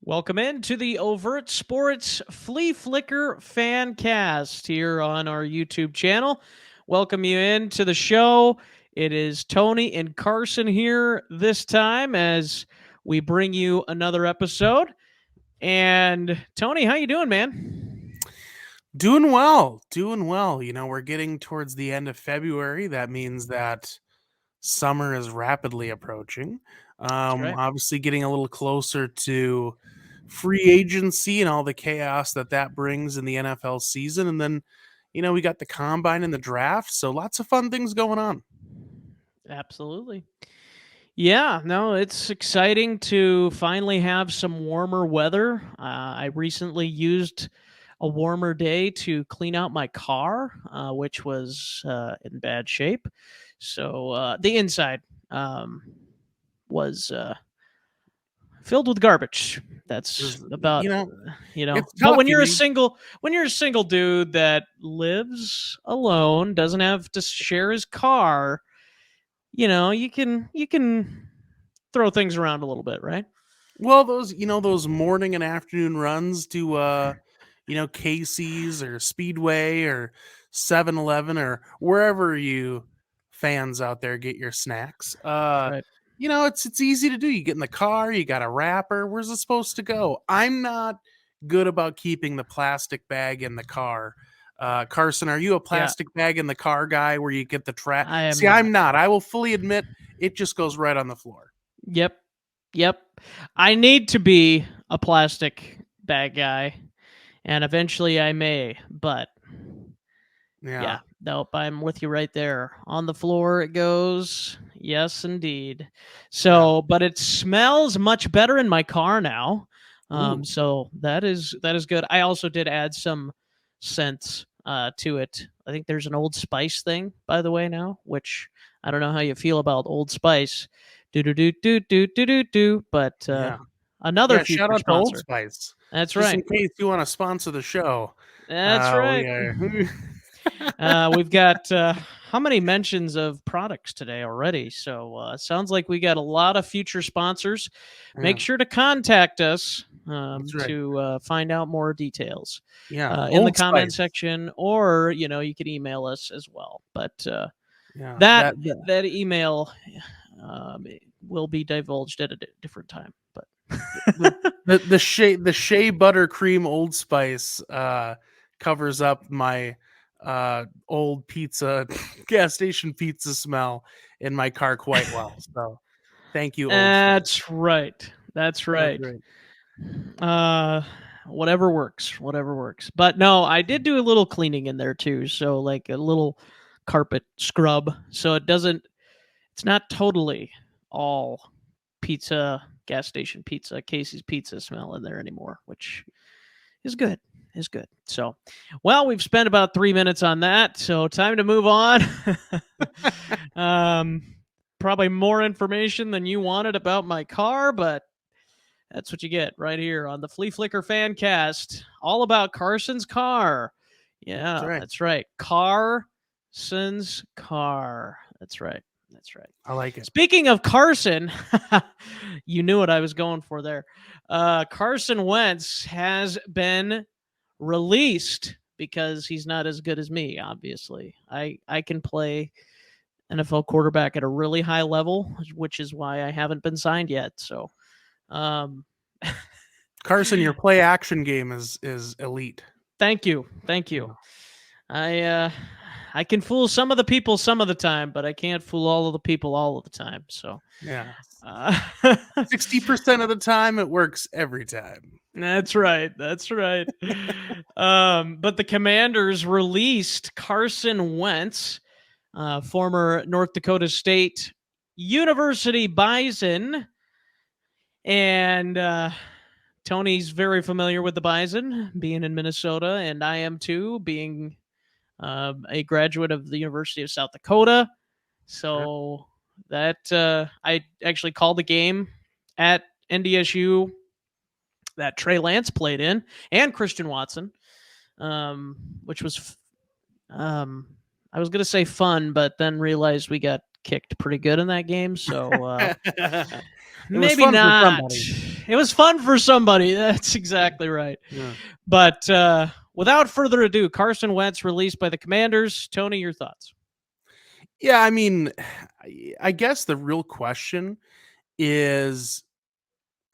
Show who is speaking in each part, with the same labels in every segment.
Speaker 1: Welcome into the Overt Sports Flea Flicker Fancast here on our YouTube channel. Welcome you into the show. It is Tony and Carson here this time as we bring you another episode. And Tony, how you doing, man?
Speaker 2: Doing well. We're getting towards the end of February. That means that summer is rapidly approaching.
Speaker 1: That's right.
Speaker 2: Obviously getting a little closer to free agency and all the chaos that brings in the NFL season. And then, we got the combine and the draft. So lots of fun things going on.
Speaker 1: Absolutely. Yeah, no, it's exciting to finally have some warmer weather. I recently used a warmer day to clean out my car, which was in bad shape. So the inside was filled with garbage. That's about
Speaker 2: It's
Speaker 1: But
Speaker 2: tough.
Speaker 1: when you're a single dude that lives alone, doesn't have to share his car, you can throw things around a little bit, right?
Speaker 2: Well, those morning and afternoon runs to Casey's or Speedway or 7-Eleven or wherever you fans out there get your snacks.
Speaker 1: Right.
Speaker 2: It's easy to do. You get in the car, you got a wrapper. Where's it supposed to go? I'm not good about keeping the plastic bag in the car. Carson, are you a plastic bag in the car guy where you get the trash?
Speaker 1: I am
Speaker 2: See, I'm not. I will fully admit it just goes right on the floor.
Speaker 1: Yep. I need to be a plastic bag guy, and eventually I may, but yeah, nope, I'm with you right there. On the floor it goes. Yes, indeed. So, but it smells much better in my car now. So that is good. I also did add some scents to it. I think there's an Old Spice thing, by the way, now, which I don't know how you feel about Old Spice. But another future
Speaker 2: shout out
Speaker 1: sponsor.
Speaker 2: to Old Spice.
Speaker 1: That's
Speaker 2: Just
Speaker 1: right.
Speaker 2: in case you want to sponsor the show.
Speaker 1: That's right. We've got how many mentions of products today already? So sounds like we got a lot of future sponsors. Make sure to contact us to find out more details. In the comment section, or you can email us as well. But that email will be divulged at a different time. But
Speaker 2: the shea buttercream Old Spice covers up my old pizza gas station pizza smell in my car quite well. So thank you, Old
Speaker 1: That's
Speaker 2: Spice.
Speaker 1: right. That's right. Whatever works. But no, I did do a little cleaning in there too. So like a little carpet scrub. So it's not totally all pizza, gas station pizza, Casey's pizza smell in there anymore, which is good. So, well, we've spent about 3 minutes on that. So time to move on. Probably more information than you wanted about my car, but that's what you get right here on the Flea Flicker Fancast. All about Carson's car. Yeah, that's right. Carson's car. That's right.
Speaker 2: I like it.
Speaker 1: Speaking of Carson, you knew what I was going for there. Carson Wentz has been released because he's not as good as me, obviously. I can play NFL quarterback at a really high level, which is why I haven't been signed yet. So,
Speaker 2: Carson, your play action game is elite.
Speaker 1: Thank you. I can fool some of the people some of the time, but I can't fool all of the people all of the time. So
Speaker 2: 60% of the time it works every time.
Speaker 1: That's right. But the Commanders released Carson Wentz, former North Dakota State University Bison, and Tony's very familiar with the Bison, being in Minnesota, and I am too, being a graduate of the University of South Dakota. So that I actually called the game at NDSU that Trey Lance played in, and Christian Watson, which was, I was going to say fun, but then realized we got kicked pretty good in that game. So maybe not. It was fun for somebody. That's exactly right.
Speaker 2: Yeah.
Speaker 1: But without further ado, Carson Wentz released by the Commanders. Tony, your thoughts?
Speaker 2: Yeah, I mean, I guess the real question is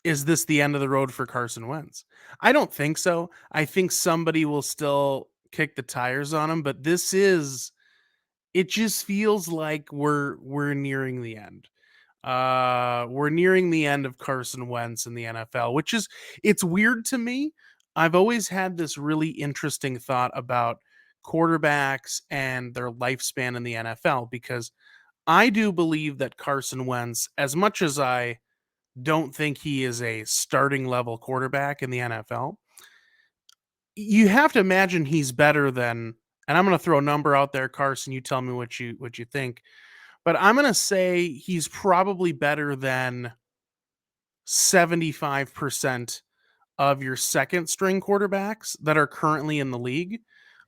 Speaker 2: this the end of the road for Carson Wentz? I don't think so. I think somebody will still kick the tires on him, but it just feels like we're nearing the end. We're nearing the end of Carson Wentz in the NFL, which is it's weird to me. I've always had this really interesting thought about quarterbacks and their lifespan in the NFL because I do believe that Carson Wentz, as much as I don't think he is a starting level quarterback in the NFL, you have to imagine he's better than, and I'm going to throw a number out there, Carson, you tell me what you think, but I'm going to say he's probably better than 75% of your second string quarterbacks that are currently in the league.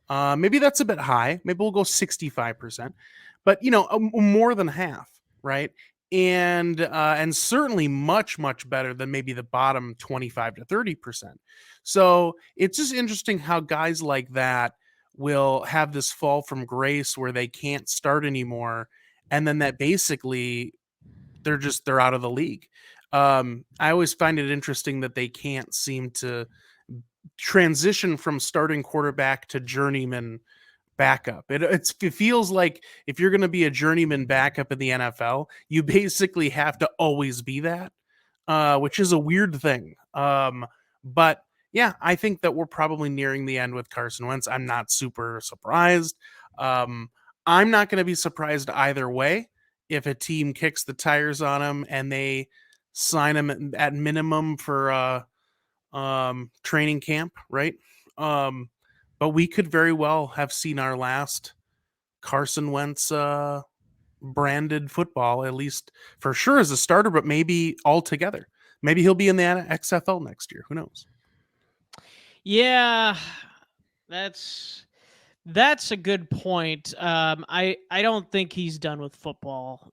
Speaker 2: Maybe that's a bit high. Maybe we'll go 65%, but more than half, right? And certainly much better than maybe the bottom 25 to 30%. So it's just interesting how guys like that will have this fall from grace where they can't start anymore, and then that basically they're out of the league. I always find it interesting that they can't seem to transition from starting quarterback to journeyman backup. It feels like if you're going to be a journeyman backup in the NFL, you basically have to always be that, which is a weird thing. But yeah, I think that we're probably nearing the end with Carson Wentz. I'm not super surprised. I'm not going to be surprised either way if a team kicks the tires on him and they sign him at minimum for training camp, right? But we could very well have seen our last Carson Wentz branded football, at least for sure as a starter, but maybe altogether. Maybe he'll be in the XFL next year. Who knows?
Speaker 1: Yeah, that's a good point. I don't think he's done with football.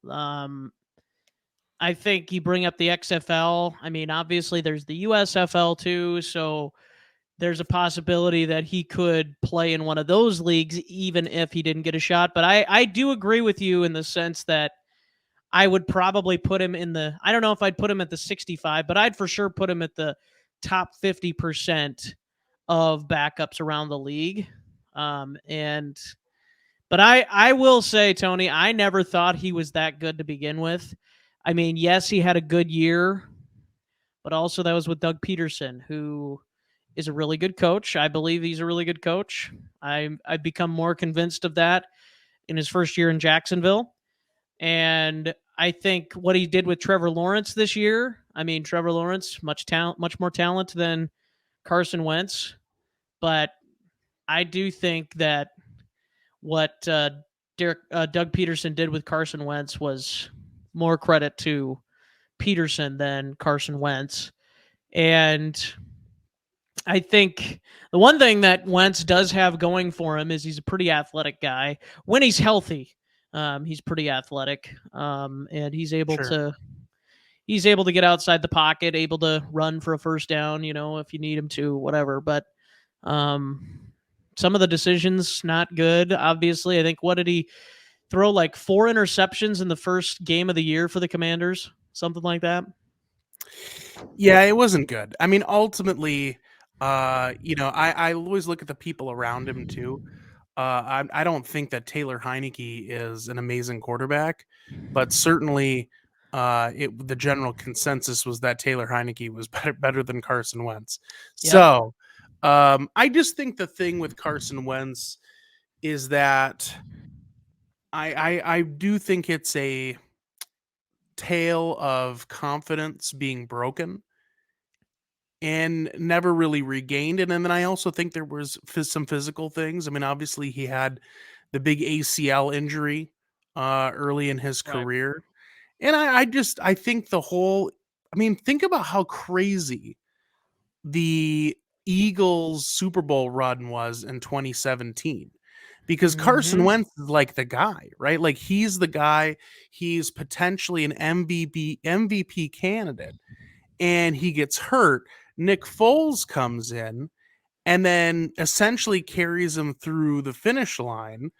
Speaker 1: I think you bring up the XFL. I mean, obviously there's the USFL too, so there's a possibility that he could play in one of those leagues even if he didn't get a shot. But I do agree with you in the sense that I would probably put him in the, I don't know if I'd put him at the 65, but I'd for sure put him at the top 50% of backups around the league. But I will say, Tony, I never thought he was that good to begin with. I mean, yes, he had a good year, but also that was with Doug Peterson, who is a really good coach. I believe he's a really good coach. I've become more convinced of that in his first year in Jacksonville. And I think what he did with Trevor Lawrence this year, I mean, Trevor Lawrence, much more talent than Carson Wentz. But I do think that what Doug Peterson did with Carson Wentz was more credit to Peterson than Carson Wentz. And I think the one thing that Wentz does have going for him is he's a pretty athletic guy. When he's healthy, he's pretty athletic, and he's able to get outside the pocket, able to run for a first down, if you need him to, whatever. But some of the decisions not good. Obviously, I think what did he throw, like 4 interceptions in the first game of the year for the Commanders, something like that?
Speaker 2: Yeah, it wasn't good. I mean, ultimately, I always look at the people around him too. I don't think that Taylor Heineke is an amazing quarterback, but certainly, the general consensus was that Taylor Heineke was better than Carson Wentz.
Speaker 1: Yep.
Speaker 2: So, I just think the thing with Carson Wentz is that I do think it's a tale of confidence being broken and never really regained. And then I also think there was some physical things. I mean, obviously he had the big ACL injury early in his career. And I think think about how crazy the Eagles Super Bowl run was in 2017. Because Carson Wentz is like the guy, right? Like he's the guy. He's potentially an MVP candidate. and he gets hurt. Nick Foles comes in and then essentially carries him through the finish line.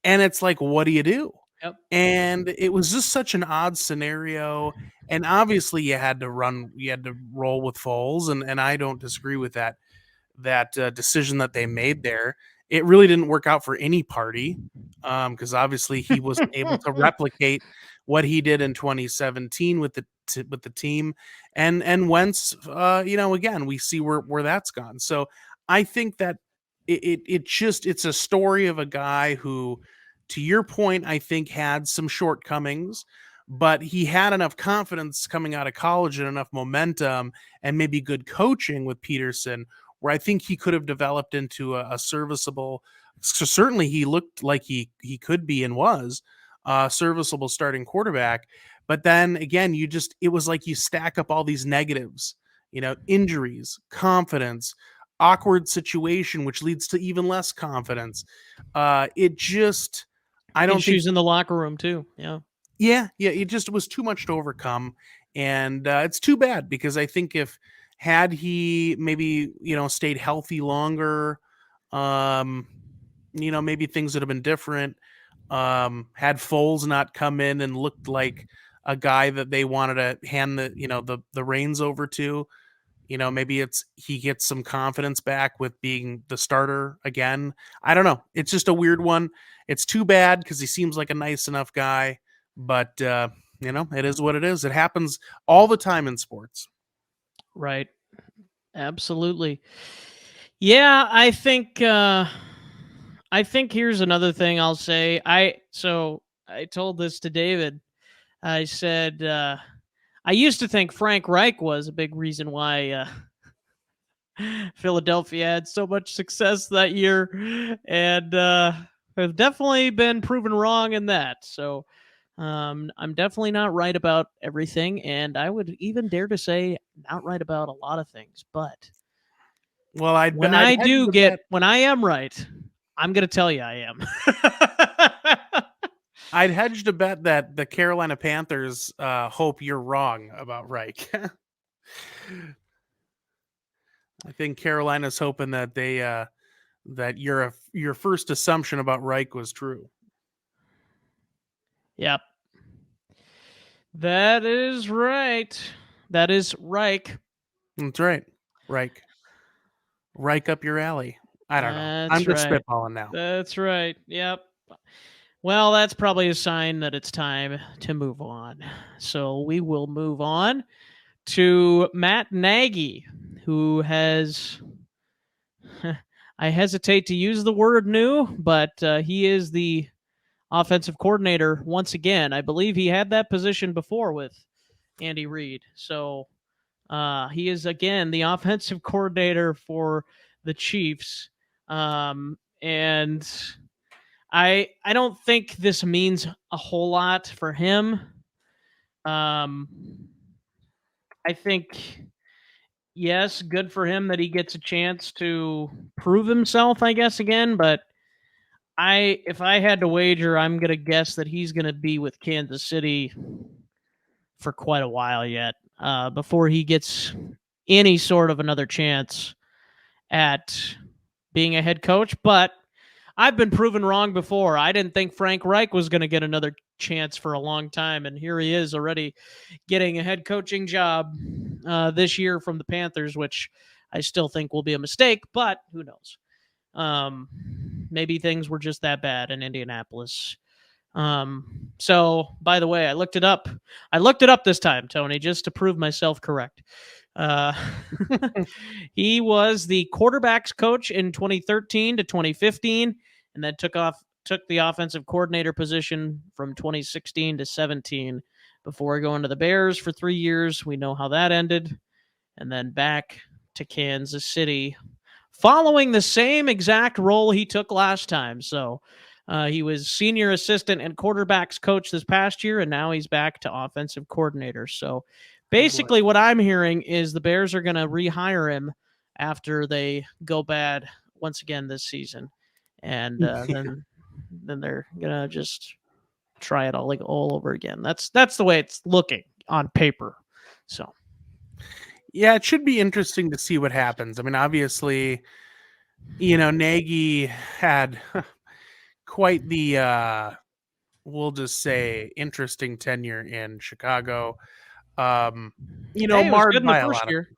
Speaker 2: And it's like, what do you do?
Speaker 1: Yep.
Speaker 2: And it was just such an odd scenario. And obviously you had to roll with Foles. And I don't disagree with that decision that they made there. It really didn't work out for any party because obviously he wasn't able to replicate what he did in 2017 with the team, and Wentz, again we see where that's gone. So I think that it's a story of a guy who, to your point, I think had some shortcomings, but he had enough confidence coming out of college and enough momentum and maybe good coaching with Peterson where I think he could have developed into a serviceable. So certainly he looked like he could be and was a serviceable starting quarterback. But then again, it was like you stack up all these negatives, injuries, confidence, awkward situation, which leads to even less confidence. I don't
Speaker 1: Issues
Speaker 2: think
Speaker 1: in the locker room too.
Speaker 2: Yeah. It just was too much to overcome. And it's too bad because I think had he maybe, stayed healthy longer, maybe things would have been different. Had Foles not come in and looked like a guy that they wanted to hand the reins over to, maybe he gets some confidence back with being the starter again. I don't know. It's just a weird one. It's too bad because he seems like a nice enough guy, but it is what it is. It happens all the time in sports.
Speaker 1: Right. Absolutely. Yeah, I think here's another thing I'll say. I told this to David. I said I used to think Frank Reich was a big reason why Philadelphia had so much success that year, and I've definitely been proven wrong in that. So I'm definitely not right about everything, and I would even dare to say not right about a lot of things. But
Speaker 2: well,
Speaker 1: when I am right, I'm going to tell you I am.
Speaker 2: I'd hedge to bet that the Carolina Panthers hope you're wrong about Reich. I think Carolina's hoping that they that your first assumption about Reich was true.
Speaker 1: Yep. That is right. That is Reich.
Speaker 2: That's right. Reich. Reich up your alley. I don't know. I'm just spitballing now.
Speaker 1: That's right. Yep. Well, that's probably a sign that it's time to move on. So we will move on to Matt Nagy, who has, I hesitate to use the word new, but he is the offensive coordinator once again. I believe he had that position before with Andy Reid. So he is again the offensive coordinator for the Chiefs. And I don't think this means a whole lot for him. I think, yes, good for him that he gets a chance to prove himself, I guess, again. But if I had to wager, I'm gonna guess that he's gonna be with Kansas City for quite a while yet, before he gets any sort of another chance at being a head coach. But I've been proven wrong before. I didn't think Frank Reich was going to get another chance for a long time, and here he is already getting a head coaching job this year from the Panthers, which I still think will be a mistake, but who knows? Maybe things were just that bad in Indianapolis. So, by the way, I looked it up. I looked it up this time, Tony, just to prove myself correct. He was the quarterbacks coach in 2013 to 2015, and then took the offensive coordinator position from 2016 to 17 before going to the Bears for 3 years. We know how that ended. And then back to Kansas City, following the same exact role he took last time. So he was senior assistant and quarterbacks coach this past year, and now he's back to offensive coordinator. So basically what I'm hearing is the Bears are going to rehire him after they go bad once again this season. And then they're going to just try it all over again. That's the way it's looking on paper. So
Speaker 2: Yeah, it should be interesting to see what happens. I mean, obviously, Nagy had quite the we'll just say interesting tenure in Chicago.
Speaker 1: Hey, it was good
Speaker 2: Marred
Speaker 1: in the
Speaker 2: by a
Speaker 1: first
Speaker 2: lot of.
Speaker 1: year.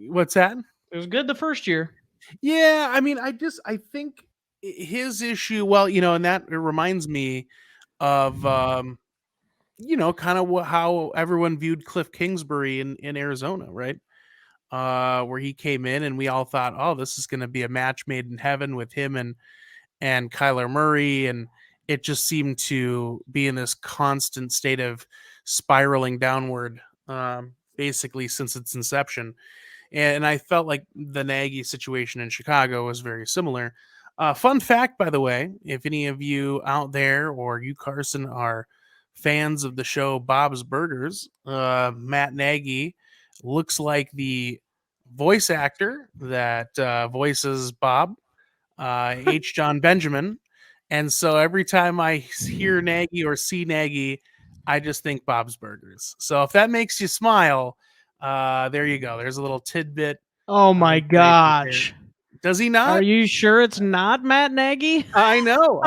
Speaker 2: What's that?
Speaker 1: It was good the first year.
Speaker 2: Yeah, I mean, I think his issue. Well, and that it reminds me of kind of how everyone viewed Cliff Kingsbury in Arizona, right? Where he came in and we all thought, oh, this is going to be a match made in heaven with him and Kyler Murray, and it just seemed to be in this constant state of spiraling downward, basically since its inception. And I felt like the Nagy situation in Chicago was very similar. Fun fact, by the way, if any of you out there or you, Carson, are fans of the show Bob's Burgers, Matt Nagy looks like the voice actor that voices Bob, H. John Benjamin. And so every time I hear Nagy or see Nagy, I just think Bob's Burgers. So if that makes you smile, there you go. There's a little tidbit.
Speaker 1: Oh my gosh.
Speaker 2: Does he not?
Speaker 1: Are you sure it's not Matt Nagy?
Speaker 2: I know.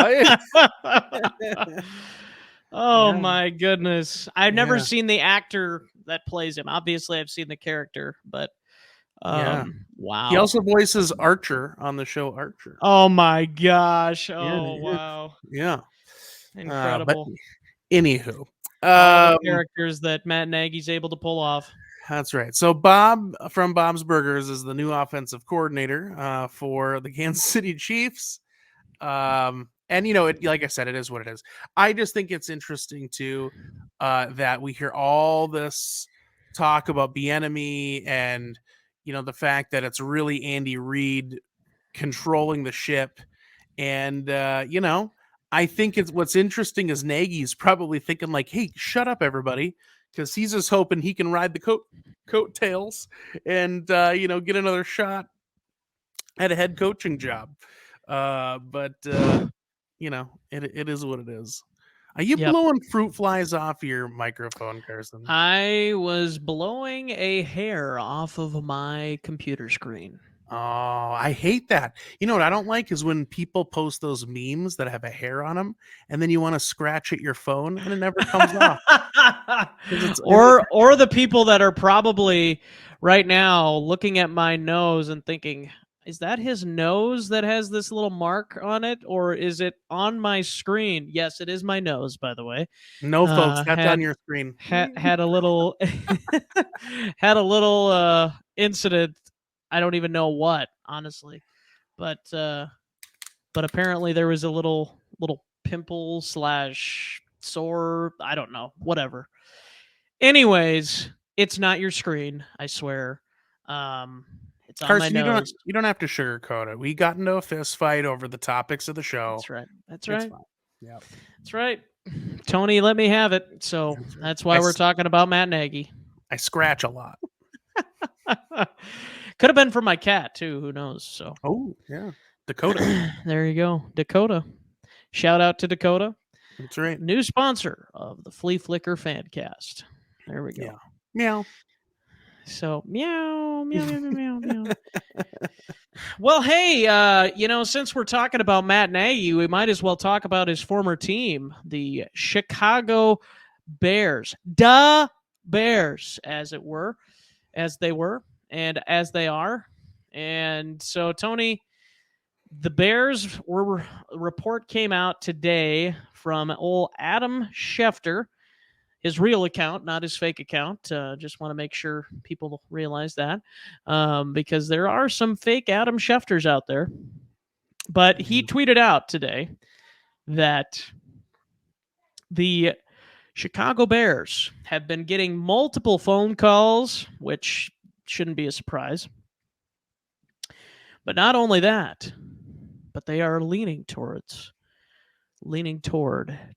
Speaker 1: Oh my goodness. I've never seen the actor that plays him. Obviously, I've seen the character, but wow.
Speaker 2: He also voices Archer on the show Archer.
Speaker 1: Oh my gosh. Oh, wow.
Speaker 2: Yeah.
Speaker 1: Incredible.
Speaker 2: But anywho.
Speaker 1: All the characters that Matt Nagy's able to pull off.
Speaker 2: That's right. So Bob from Bob's Burgers is the new offensive coordinator for the Kansas City Chiefs. And like I said, it is what it is. I just think it's interesting too that we hear all this talk about Bieniemy and the fact that it's really Andy Reid controlling the ship. And I think what's interesting is Nagy's probably thinking like, hey, shut up, everybody. Because he's just hoping he can ride the coattails and get another shot at a head coaching job. But it is what it is. Are you blowing fruit flies off your microphone, Carson?
Speaker 1: I was blowing a hair off of my computer screen.
Speaker 2: Oh, I hate that. You know what I don't like is when people post those memes that have a hair on them, and then you want to scratch at your phone and it never comes off.
Speaker 1: Or the people that are probably right now looking at my nose and thinking, is that his nose that has this little mark on it, or is it on my screen? Yes, it is my nose, by the way.
Speaker 2: No, folks, that's on your screen.
Speaker 1: Had a little incident. I don't even know what, honestly, but apparently there was a little pimple / sore. I don't know, whatever. Anyways, it's not your screen, I swear. It's on
Speaker 2: Carson,
Speaker 1: my nose.
Speaker 2: You don't have to sugarcoat it. We got into a fist fight over the topics of the show.
Speaker 1: That's right. That's right.
Speaker 2: Yeah,
Speaker 1: that's right. Tony let me have it, so that's why we're talking about Matt Nagy.
Speaker 2: I scratch a lot.
Speaker 1: Could have been for my cat too. Who knows? So.
Speaker 2: Oh yeah, Dakota.
Speaker 1: There you go, Dakota. Shout out to Dakota.
Speaker 2: That's right.
Speaker 1: New sponsor of the Flea Flicker Fancast. There we go.
Speaker 2: Yeah. Meow.
Speaker 1: So meow meow meow meow meow. Well, hey, since we're talking about Matt Nagy, we might as well talk about his former team, the Chicago Bears. Da Bears, as they were, and as they are. And so, Tony, the Bears report came out today from old Adam Schefter, his real account, not his fake account. Just want to make sure people realize that, because there are some fake Adam Schefters out there. But he tweeted out today that the Chicago Bears have been getting multiple phone calls, which shouldn't be a surprise. But not only that, but they are leaning toward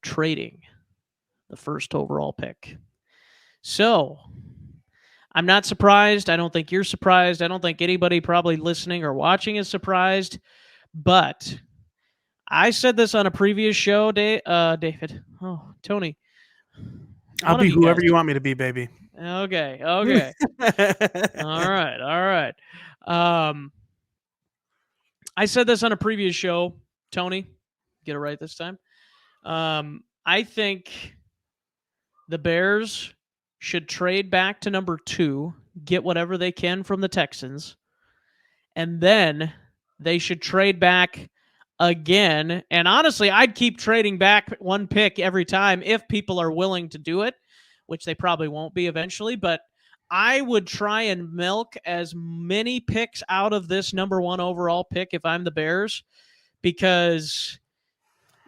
Speaker 1: trading the first overall pick. So I'm not surprised. I don't think you're surprised. I don't think anybody probably listening or watching is surprised. But I said this on a previous show, David. Oh, Tony.
Speaker 2: I'll be whoever you want me to be, baby.
Speaker 1: Okay. All right. I said this on a previous show, Tony. Get it right this time. I think the Bears should trade back to number 2, get whatever they can from the Texans, and then they should trade back again. And honestly, I'd keep trading back 1 pick every time if people are willing to do it, which they probably won't be eventually. But I would try and milk as many picks out of this number 1 overall pick if I'm the Bears, because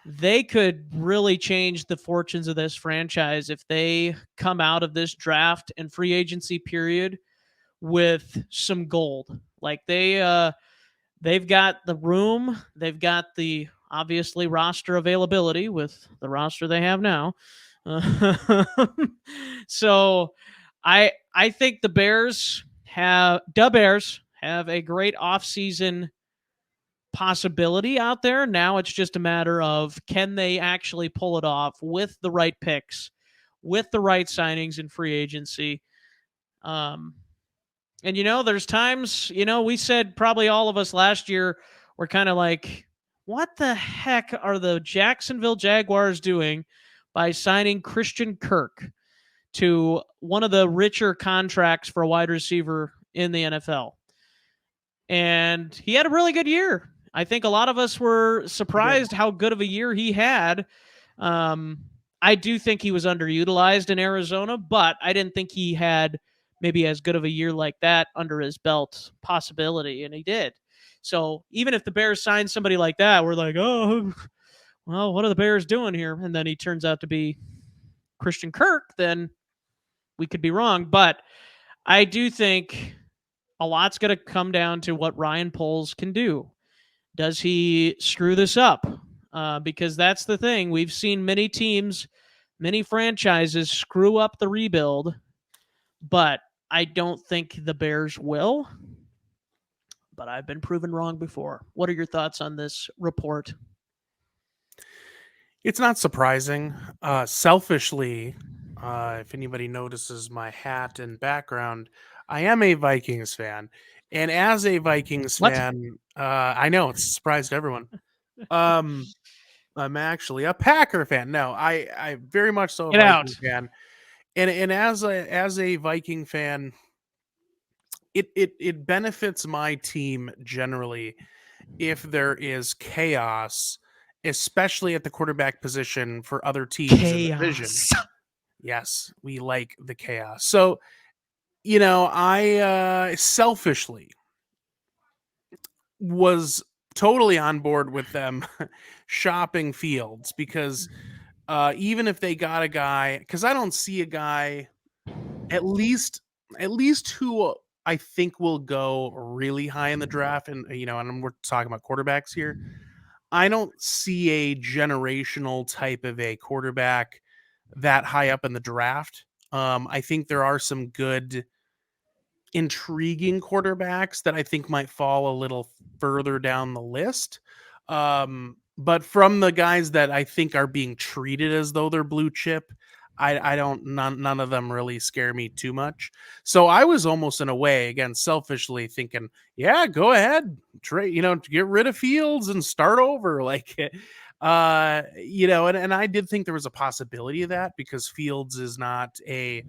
Speaker 1: they could really change the fortunes of this franchise if they come out of this draft and free agency period with some gold. Like they've got the room, they've got the obviously roster availability with the roster they have now. So I think the Bears have a great offseason possibility out there. Now it's just a matter of, can they actually pull it off with the right picks, with the right signings in free agency. And there's times, we said probably all of us last year were kind of like, what the heck are the Jacksonville Jaguars doing by signing Christian Kirk to one of the richer contracts for a wide receiver in the NFL? And he had a really good year. I think a lot of us were surprised how good of a year he had. I do think he was underutilized in Arizona, but I didn't think he had maybe as good of a year like that under his belt possibility, and he did. So even if the Bears sign somebody like that, we're like, oh, well, what are the Bears doing here? And then he turns out to be Christian Kirk, then we could be wrong. But I do think a lot's going to come down to what Ryan Poles can do. Does he screw this up? Because that's the thing. We've seen many teams, many franchises screw up the rebuild, but I don't think the Bears will. But I've been proven wrong before. What are your thoughts on this report?
Speaker 2: It's not surprising. Selfishly, if anybody notices my hat and background, I am a Vikings fan. And as a Vikings fan, I know it's a surprise to everyone. I'm actually a Packer fan. No, I very much so a Viking fan. And as a Viking fan, it benefits my team generally if there is chaos, especially at the quarterback position for other teams in the division. Yes, we like the chaos. So, I selfishly was totally on board with them shopping Fields, because even if they got a guy, because I don't see a guy at least who I think will go really high in the draft, and and we're talking about quarterbacks here. I don't see a generational type of a quarterback that high up in the draft. I think there are some good, intriguing quarterbacks that I think might fall a little further down the list. But from the guys that I think are being treated as though they're blue chip, none of them really scare me too much. So I was almost, in a way, again, selfishly thinking, yeah, go ahead, trade, get rid of Fields and start over. Like, and I did think there was a possibility of that, because Fields is not a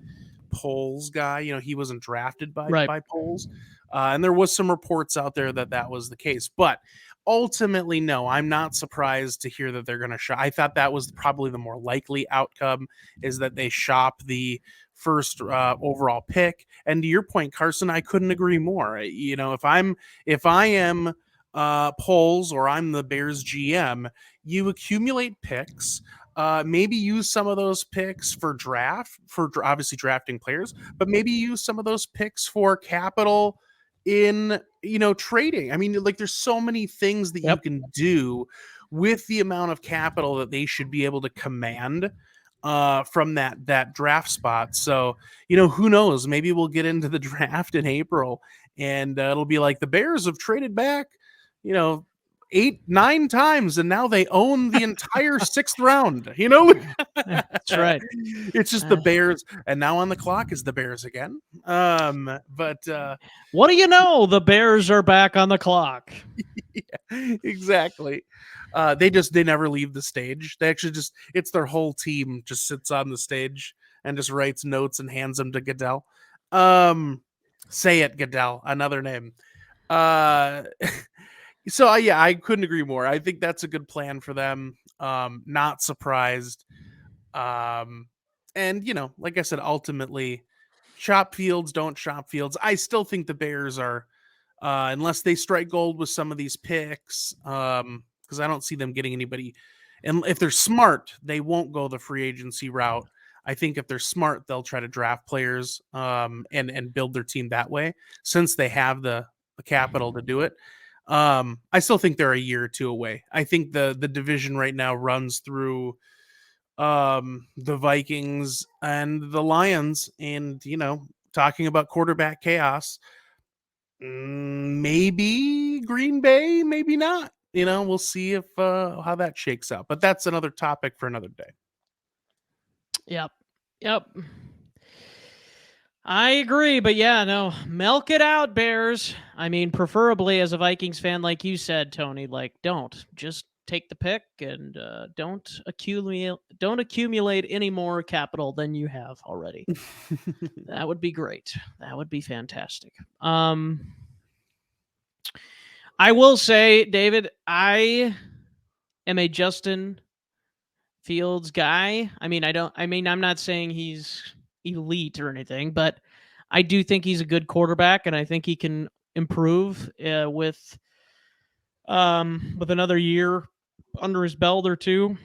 Speaker 2: Poles guy. He wasn't drafted by Poles. And there was some reports out there that was the case. But ultimately, no, I'm not surprised to hear that they're going to shop. I thought that was probably the more likely outcome, is that they shop the first overall pick. And to your point, Carson, I couldn't agree more. If I am Poles, or I'm the Bears GM, you accumulate picks. Maybe use some of those picks for obviously drafting players, but maybe use some of those picks for capital in, trading. I mean, like, there's so many things that you can do with the amount of capital that they should be able to command from that draft spot. So, who knows? Maybe we'll get into the draft in April, and it'll be like the Bears have traded back, 8-9 times, and now they own the entire 6th round.
Speaker 1: That's right.
Speaker 2: It's just the Bears, and now on the clock is the Bears again. But
Speaker 1: what do you know? The Bears are back on the clock.
Speaker 2: Yeah, exactly. They never leave the stage. They actually it's their whole team just sits on the stage and just writes notes and hands them to Goodell. Say it, Goodell, another name. So yeah, I couldn't agree more. I think that's a good plan for them. Not surprised. And like I said, ultimately, shop fields don't shop fields. I still think the Bears are, unless they strike gold with some of these picks, because I don't see them getting anybody. And if they're smart, they won't go the free agency route. I think if they're smart, they'll try to draft players, and build their team that way, since they have the capital to do it. I still think they're a year or two away. I think the division right now runs through the Vikings and the Lions, and talking about quarterback chaos, maybe Green Bay, maybe not. We'll see if how that shakes out, but that's another topic for another day.
Speaker 1: Yep. I agree, but yeah, no, milk it out, Bears. I mean, preferably as a Vikings fan, like you said, Tony, like don't just take the pick and don't accumulate any more capital than you have already. That would be great. That would be fantastic. I will say, David, I am a Justin Fields guy. I'm not saying he's elite or anything, but I do think he's a good quarterback, and I think he can improve with another year under his belt or two.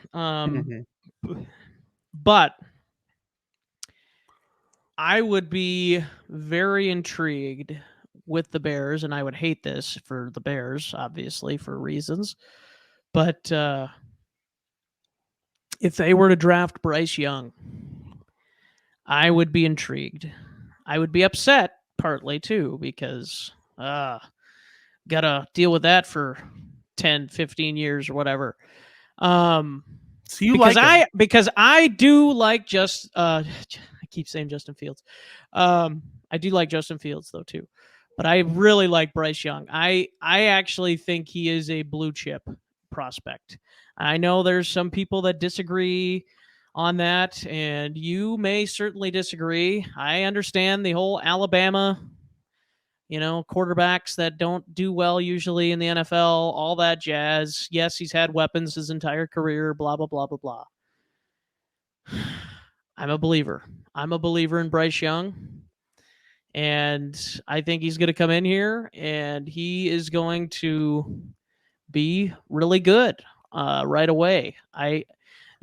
Speaker 1: But I would be very intrigued with the Bears, and I would hate this for the Bears, obviously, for reasons. But if they were to draft Bryce Young, I would be intrigued. I would be upset partly too, because gotta deal with that for 10, 15 years or whatever.
Speaker 2: So because
Speaker 1: I do like I keep saying Justin Fields. I do like Justin Fields though too, but I really like Bryce Young. I actually think he is a blue chip prospect. I know there's some people that disagree on that, and you may certainly disagree. I understand the whole Alabama, quarterbacks that don't do well usually in the NFL, all that jazz. Yes, he's had weapons his entire career, blah, blah, blah, blah, blah. I'm a believer. I'm a believer in Bryce Young, and I think he's going to come in here, and he is going to be really good right away.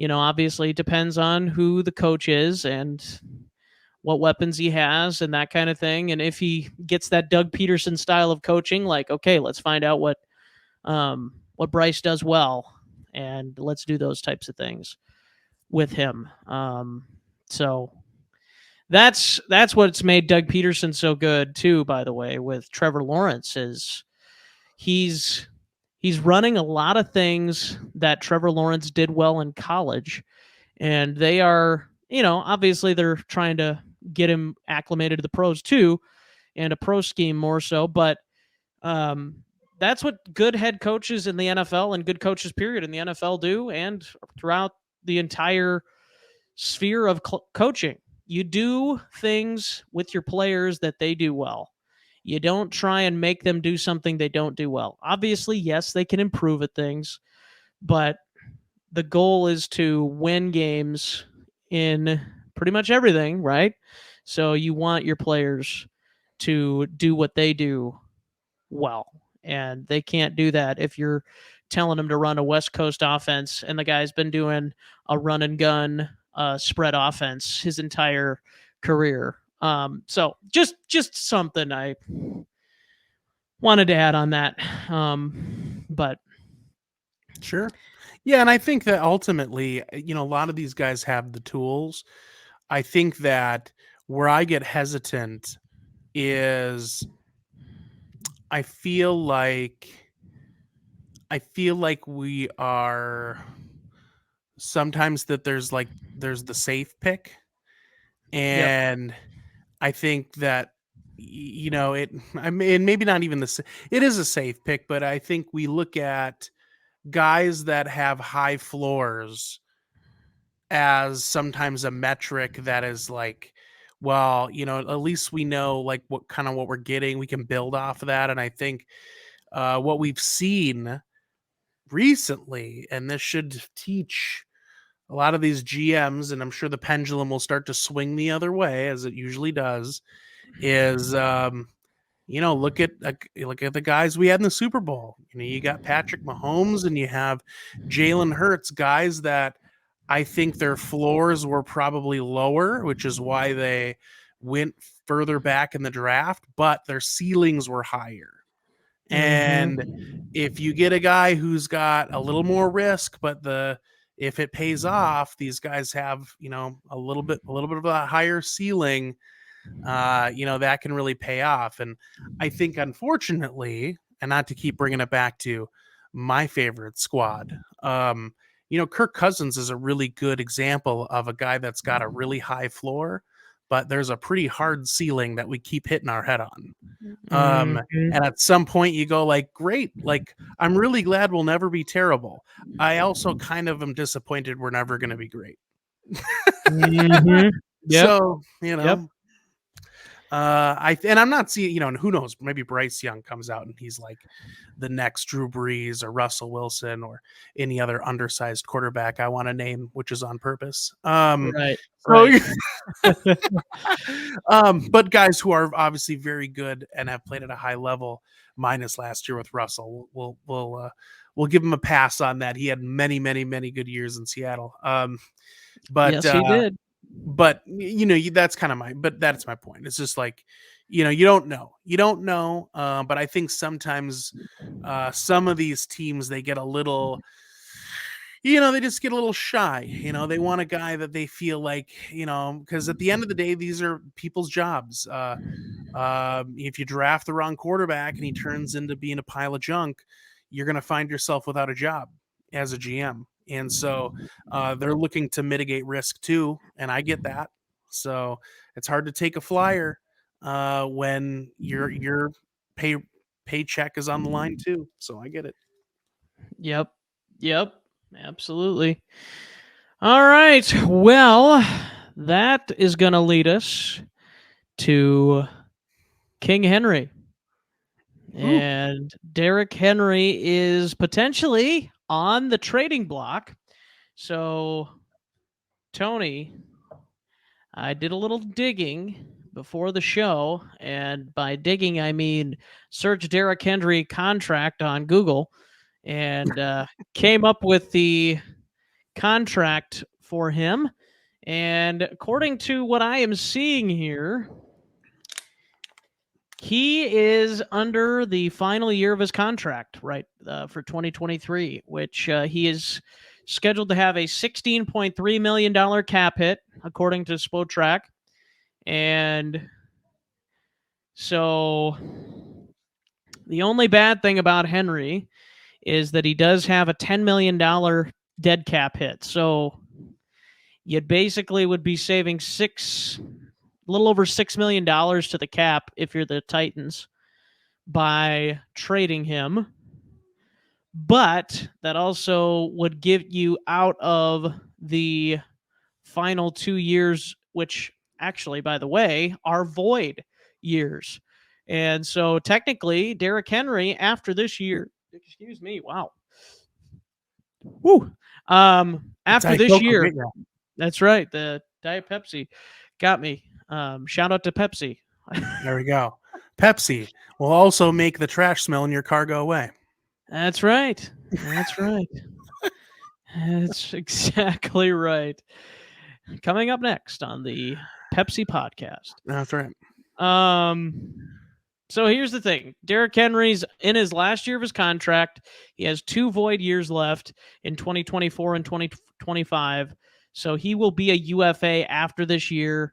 Speaker 1: Obviously it depends on who the coach is and what weapons he has and that kind of thing. And if he gets that Doug Peterson style of coaching, like, okay, let's find out what Bryce does well, and let's do those types of things with him. So that's what's made Doug Peterson so good too, by the way, with Trevor Lawrence, is he's running a lot of things that Trevor Lawrence did well in college, and they are, obviously they're trying to get him acclimated to the pros too, and a pro scheme more so. But that's what good head coaches in the NFL and good coaches, period, in the NFL do, and throughout the entire sphere of coaching. You do things with your players that they do well. You don't try and make them do something they don't do well. Obviously, yes, they can improve at things, but the goal is to win games in pretty much everything, right? So you want your players to do what they do well, and they can't do that if you're telling them to run a West Coast offense and the guy's been doing a run and gun spread offense his entire career. So just something I wanted to add on that. But
Speaker 2: sure. Yeah, and I think that ultimately, a lot of these guys have the tools. I think that where I get hesitant is I feel like I feel like we are sometimes that there's the safe pick, and I think that I mean, maybe not even it is a safe pick, but I think we look at guys that have high floors as sometimes a metric that is like, well, at least we know like what we're getting. We can build off of that. And I think what we've seen recently, and this should teach a lot of these GMs, and I'm sure the pendulum will start to swing the other way as it usually does, is look at the guys we had in the Super Bowl. You got Patrick Mahomes and you have Jalen Hurts, guys that I think their floors were probably lower, which is why they went further back in the draft, but their ceilings were higher. And if you get a guy who's got a little more risk, but if it pays off, these guys have, a little bit of a higher ceiling, that can really pay off. And I think, unfortunately, and not to keep bringing it back to my favorite squad, Kirk Cousins is a really good example of a guy that's got a really high floor, but there's a pretty hard ceiling that we keep hitting our head on. And at some point you go like, great, like I'm really glad we'll never be terrible. I also kind of am disappointed we're never going to be great. So, I'm not seeing, and who knows, maybe Bryce Young comes out and he's like the next Drew Brees or Russell Wilson or any other undersized quarterback I want to name, which is on purpose.
Speaker 1: Right.
Speaker 2: But guys who are obviously very good and have played at a high level, minus last year with Russell, we'll give him a pass on that. He had many, many, many good years in Seattle. But
Speaker 1: yes, he did.
Speaker 2: But that's my point. It's just like, you don't know. But I think sometimes some of these teams, they get a little, they just get a little shy. They want a guy that they feel like, because at the end of the day, these are people's jobs. If you draft the wrong quarterback and he turns into being a pile of junk, you're going to find yourself without a job as a GM. And so they're looking to mitigate risk too. And I get that. So it's hard to take a flyer when your paycheck is on the line too. So I get it.
Speaker 1: Yep. Absolutely. All right. Well, that is going to lead us to King Henry. And Derrick Henry is potentially on the trading block. So, Tony, I did a little digging before the show, and by digging, I mean search Derrick Henry contract on Google, and came up with the contract for him. And according to what I am seeing here, he is under the final year of his contract, right, for 2023, which he is scheduled to have a $16.3 million cap hit, according to Spotrac. And so the only bad thing about Henry is that he does have a $10 million dead cap hit. So you basically would be saving a little over $6 million to the cap if you're the Titans by trading him. But that also would give you out of the final 2 years, which actually, by the way, are void years. And so technically, Derrick Henry, after this year, excuse me, wow. Woo. After this year, that's right, the Diet Pepsi got me. Shout out to Pepsi.
Speaker 2: There we go. Pepsi will also make the trash smell in your car go away.
Speaker 1: That's right. That's exactly right. Coming up next on the Pepsi podcast.
Speaker 2: That's right.
Speaker 1: So here's the thing. Derrick Henry's in his last year of his contract. He has 2 void years left in 2024 and 2025. So he will be a UFA after this year.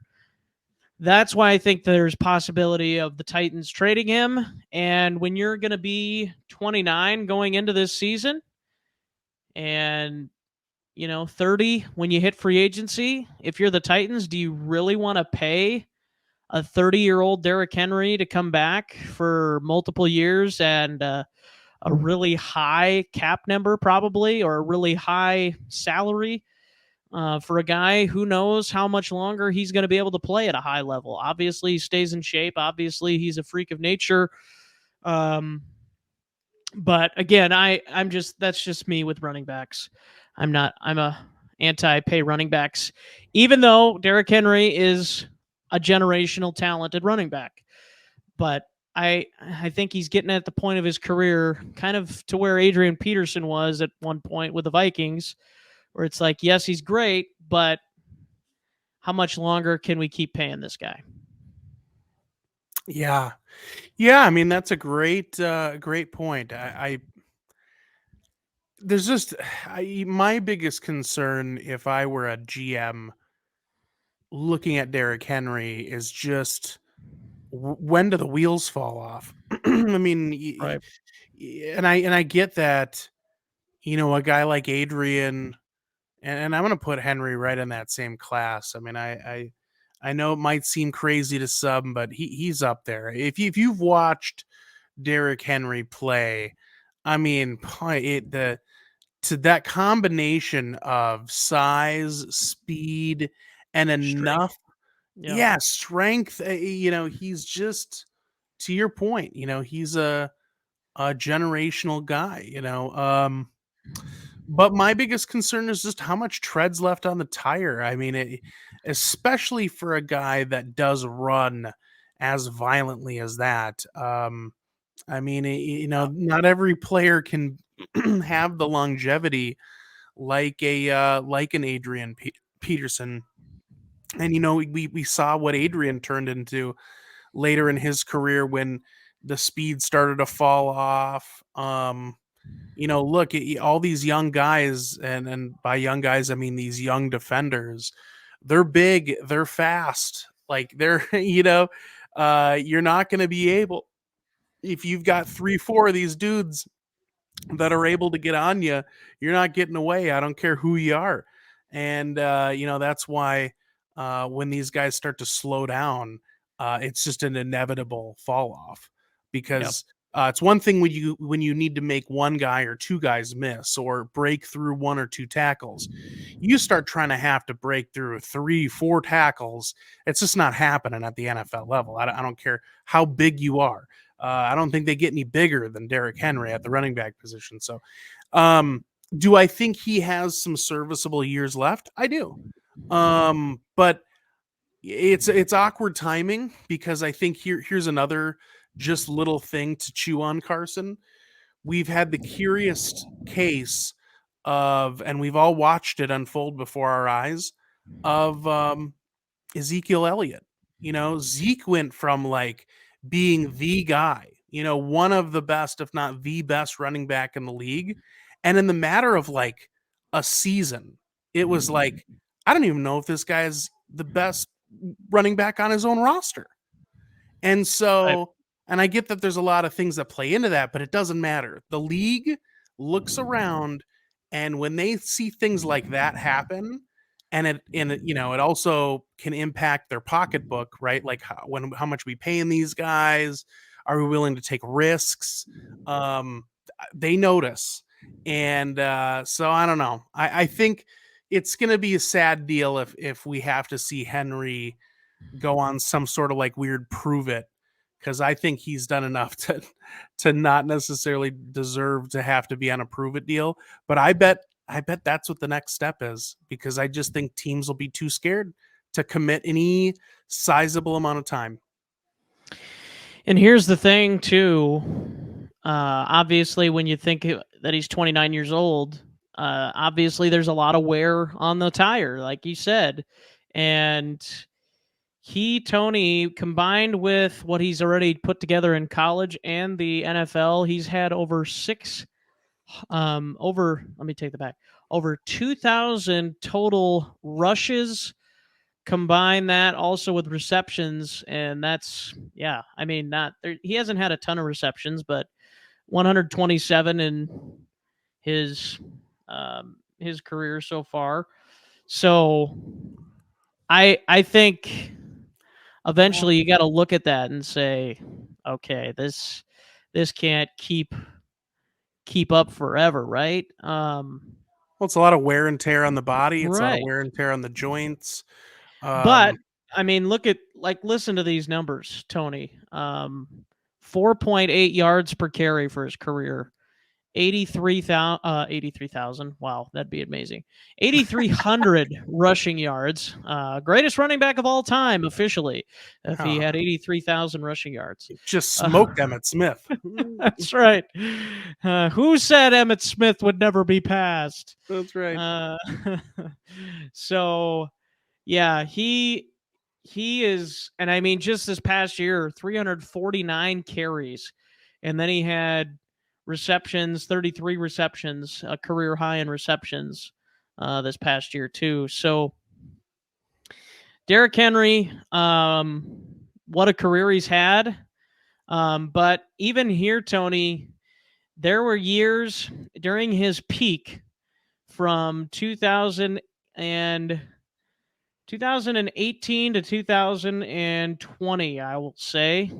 Speaker 1: that's why I think there's possibility of the Titans trading him. And when you're going to be 29 going into this season, and 30 when you hit free agency, if you're the Titans, do you really want to pay a 30-year-old Derrick Henry to come back for multiple years and a really high cap number, probably, or a really high salary for a guy who knows how much longer he's going to be able to play at a high level? Obviously, he stays in shape. Obviously, he's a freak of nature. But again, that's just me with running backs. I'm a anti-pay running backs, even though Derrick Henry is a generational talented running back. But I think he's getting at the point of his career, kind of to where Adrian Peterson was at one point with the Vikings, where it's like, yes, he's great, but how much longer can we keep paying this guy?
Speaker 2: Yeah. I mean, that's a great point. There's just my biggest concern if I were a GM looking at Derrick Henry is just when do the wheels fall off? I mean,
Speaker 1: Right.
Speaker 2: and I get that, a guy like Adrian, and I'm going to put Henry right in that same class. I mean, I know it might seem crazy to some, but he's up there. If you've watched Derrick Henry play, I mean, to that combination of size, speed, and enough, strength. He's just, to your point. He's a generational guy. But my biggest concern is just how much tread's left on the tire. I mean, especially for a guy that does run as violently as that. I mean, not every player can have the longevity like an Adrian Peterson. And we saw what Adrian turned into later in his career when the speed started to fall off. Look, all these young guys, and by young guys I mean these young defenders. They're big, they're fast. Like they're, you're not going to be able, if you've got 3-4 of these dudes that are able to get on you, you're not getting away. I don't care who you are. And that's why when these guys start to slow down, it's just an inevitable fall off, because it's one thing when you need to make one guy or two guys miss or break through one or two tackles. You start trying to have to break through 3-4 tackles. It's just not happening at the NFL level. I don't care how big you are. I don't think they get any bigger than Derrick Henry at the running back position. So, do I think he has some serviceable years left? I do. But it's awkward timing, because I think here's another just little thing to chew on, Carson. We've had the curious case of, and we've all watched it unfold before our eyes, of Ezekiel Elliott. Zeke went from like being the guy, one of the best, if not the best running back in the league. And in the matter of like a season, it was like, I don't even know if this guy is the best running back on his own roster. And so, and I get that there's a lot of things that play into that, but it doesn't matter. The league looks around, and when they see things like that happen, and it also can impact their pocketbook, right? Like how much we pay in these guys, are we willing to take risks? They notice, and so I don't know. I think it's going to be a sad deal if we have to see Henry go on some sort of like weird prove it, because I think he's done enough to not necessarily deserve to have to be on a prove it deal. But I bet that's what the next step is, because I just think teams will be too scared to commit any sizable amount of time.
Speaker 1: And here's the thing too. Obviously, when you think that he's 29 years old, obviously there's a lot of wear on the tire, like you said. And Tony, combined with what he's already put together in college and the NFL, he's had over 2,000 total rushes, combine that also with receptions, and that's I mean, he hasn't had a ton of receptions, but 127 in his career so far. So I think eventually you got to look at that and say, okay, this can't keep up forever, right?
Speaker 2: Well, it's a lot of wear and tear on the body. It's a lot of
Speaker 1: Right.
Speaker 2: wear and tear on the joints.
Speaker 1: But I mean, listen to these numbers, Tony. 4.8 yards per carry for his career. 83,000. Wow, that'd be amazing. 8,300 rushing yards. Greatest running back of all time officially. If he had 83,000 rushing yards,
Speaker 2: just smoked Emmitt Smith.
Speaker 1: That's right. Who said Emmitt Smith would never be passed?
Speaker 2: That's right.
Speaker 1: So, yeah, he is, and I mean, just this past year, 349 carries, and then he had receptions, 33 receptions, a career high in receptions this past year too. So Derrick Henry, what a career he's had. But even here, Tony, there were years during his peak from 2018 to 2020, I will say.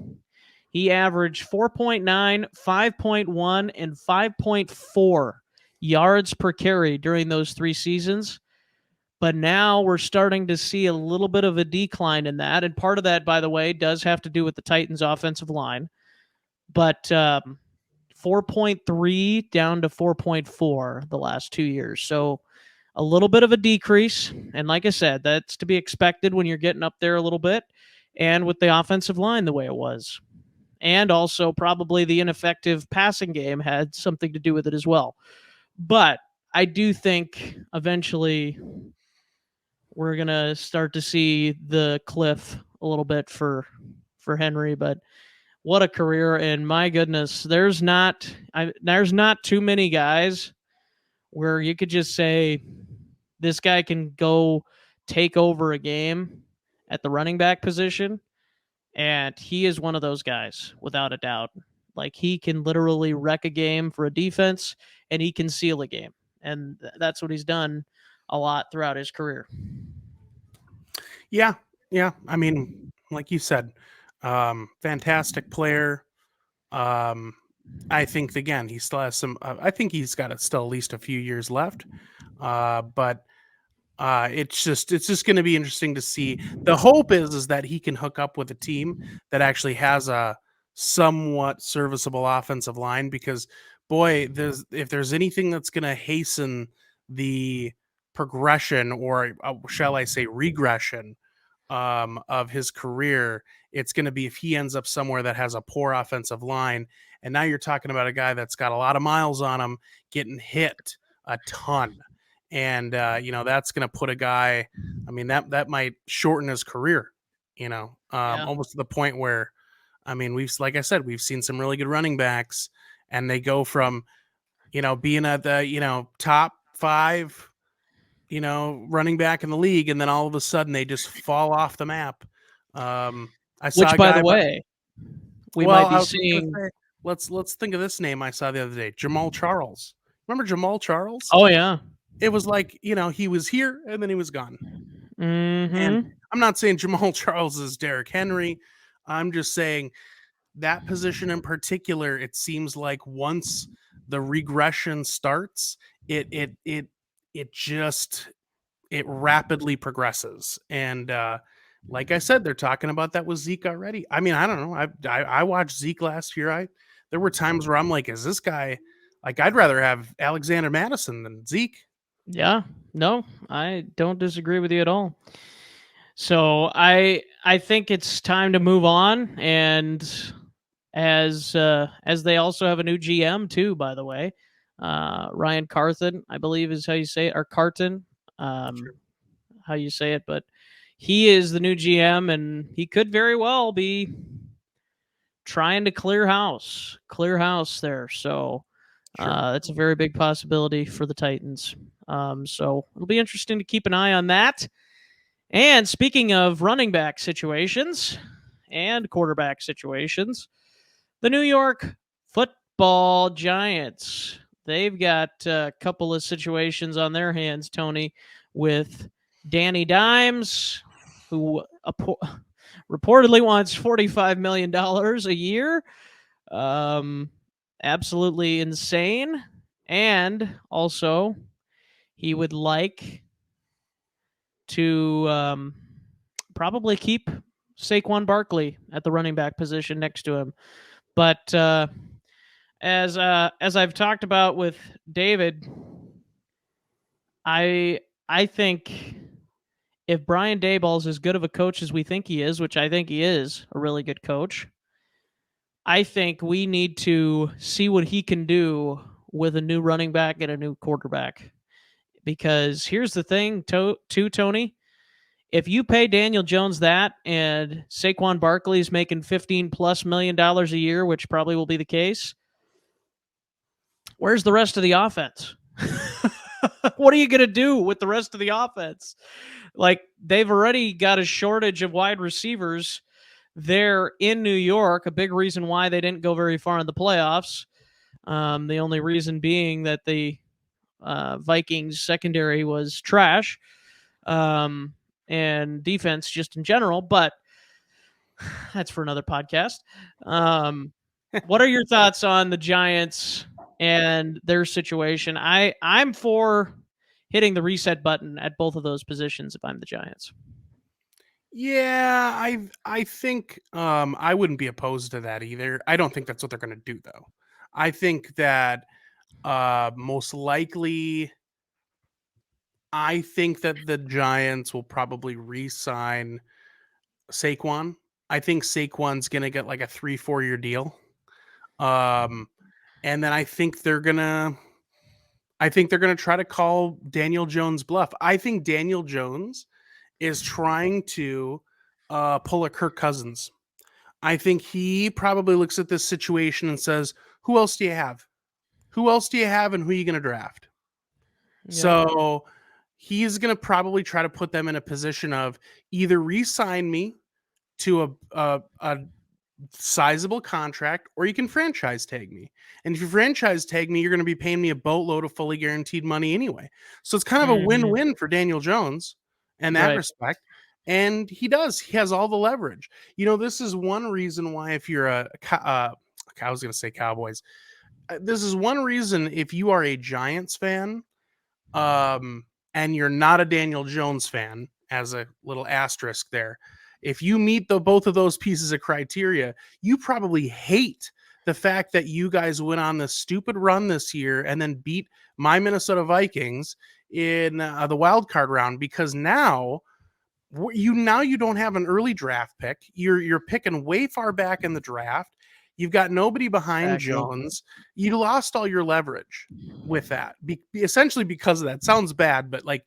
Speaker 1: He averaged 4.9, 5.1, and 5.4 yards per carry during those 3 seasons. But now we're starting to see a little bit of a decline in that. And part of that, by the way, does have to do with the Titans' offensive line. But 4.3 down to 4.4 the last 2 years. So a little bit of a decrease. And like I said, that's to be expected when you're getting up there a little bit. And with the offensive line the way it was. And also probably the ineffective passing game had something to do with it as well. But I do think eventually we're going to start to see the cliff a little bit for Henry. But what a career. And my goodness, there's not too many guys where you could just say this guy can go take over a game at the running back position. And he is one of those guys, without a doubt. Like, he can literally wreck a game for a defense, and he can seal a game. And that's what he's done a lot throughout his career.
Speaker 2: Yeah. I mean, like you said, fantastic player. I think, again, he still has some. I think he's got still at least a few years left. But it's just going to be interesting to see. The hope is that he can hook up with a team that actually has a somewhat serviceable offensive line, because boy, if there's anything that's going to hasten the progression, or shall I say regression, of his career, it's going to be if he ends up somewhere that has a poor offensive line. And now you're talking about a guy that's got a lot of miles on him, getting hit a ton. And, that's going to put a guy, I mean, that might shorten his career, almost to the point where, I mean, like I said, we've seen some really good running backs, and they go from, being at the, top 5, running back in the league, and then all of a sudden they just fall off the map. I saw,
Speaker 1: which, by the way, we might be seeing.
Speaker 2: Let's think of this name I saw the other day, Jamal Charles. Remember Jamal Charles?
Speaker 1: Oh yeah.
Speaker 2: It was like, he was here and then he was gone.
Speaker 1: Mm-hmm.
Speaker 2: And I'm not saying Jamal Charles is Derrick Henry. I'm just saying that position in particular, it seems like once the regression starts, it rapidly progresses. And like I said, they're talking about that with Zeke already. I mean, I don't know. I watched Zeke last year. There were times where I'm like, is this guy, like, I'd rather have Alexander Madison than Zeke.
Speaker 1: Yeah, no, I don't disagree with you at all. So I think it's time to move on. And as they also have a new GM too, by the way, Ryan Carthen, I believe is how you say it, or Carton,
Speaker 2: Sure.
Speaker 1: how you say it, but he is the new GM, and he could very well be trying to clear house there. So that's a very big possibility for the Titans. So it'll be interesting to keep an eye on that. And speaking of running back situations and quarterback situations, the New York Football Giants, they've got a couple of situations on their hands, Tony, with Danny Dimes, who reportedly wants $45 million a year. Absolutely insane. And also, he would like to probably keep Saquon Barkley at the running back position next to him. But as I've talked about with David, I think if Brian Daboll's as good of a coach as we think he is, which I think he is, a really good coach, I think we need to see what he can do with a new running back and a new quarterback. Because here's the thing, too, Tony. If you pay Daniel Jones that and Saquon Barkley's making $15+ million a year, which probably will be the case, where's the rest of the offense? What are you going to do with the rest of the offense? Like, they've already got a shortage of wide receivers there in New York, a big reason why they didn't go very far in the playoffs. The only reason being that the Vikings secondary was trash. And defense just in general, but that's for another podcast. What are your thoughts on the Giants and their situation? I'm for hitting the reset button at both of those positions if I'm the Giants.
Speaker 2: Yeah, I think I wouldn't be opposed to that either. I don't think that's what they're going to do, though. I think that most likely, I think that the Giants will probably re-sign Saquon. I think Saquon's going to get like a 3-4 year deal. And then I think they're going to try to call Daniel Jones bluff. I think Daniel Jones is trying to pull a Kirk Cousins. I think he probably looks at this situation and says, who else do you have? Who else do you have and who are you going to draft? Yep. So he's going to probably try to put them in a position of either re-sign me to a sizable contract, or you can franchise tag me. And if you franchise tag me, you're going to be paying me a boatload of fully guaranteed money anyway. So it's kind of a win-win for Daniel Jones in that respect. And he has all the leverage. You know, this is one reason why if you're I was going to say Cowboys. This is one reason if you are a Giants fan and you're not a Daniel Jones fan, as a little asterisk there, if you meet both of those pieces of criteria, you probably hate the fact that you guys went on this stupid run this year and then beat my Minnesota Vikings in the wild card round, because now you don't have an early draft pick. You're picking way far back in the draft. You've got nobody behind Jones. You lost all your leverage with that, essentially because of that. Sounds bad, but like,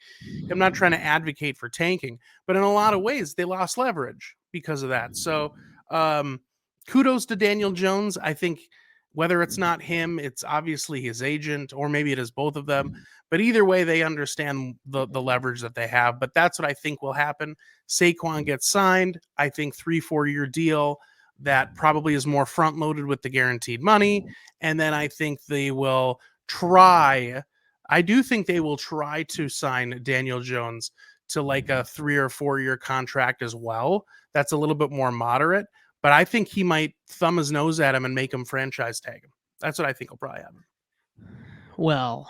Speaker 2: I'm not trying to advocate for tanking, but in a lot of ways, they lost leverage because of that. So kudos to Daniel Jones. I think whether it's not him, it's obviously his agent, or maybe it is both of them. But either way, they understand the leverage that they have. But that's what I think will happen. Saquon gets signed. I think 3-4 year deal that probably is more front loaded with the guaranteed money. And then I think they will try to sign Daniel Jones to like a 3 or 4 year contract as well. That's a little bit more moderate, but I think he might thumb his nose at him and make him franchise tag him. That's what I think will probably happen.
Speaker 1: Well,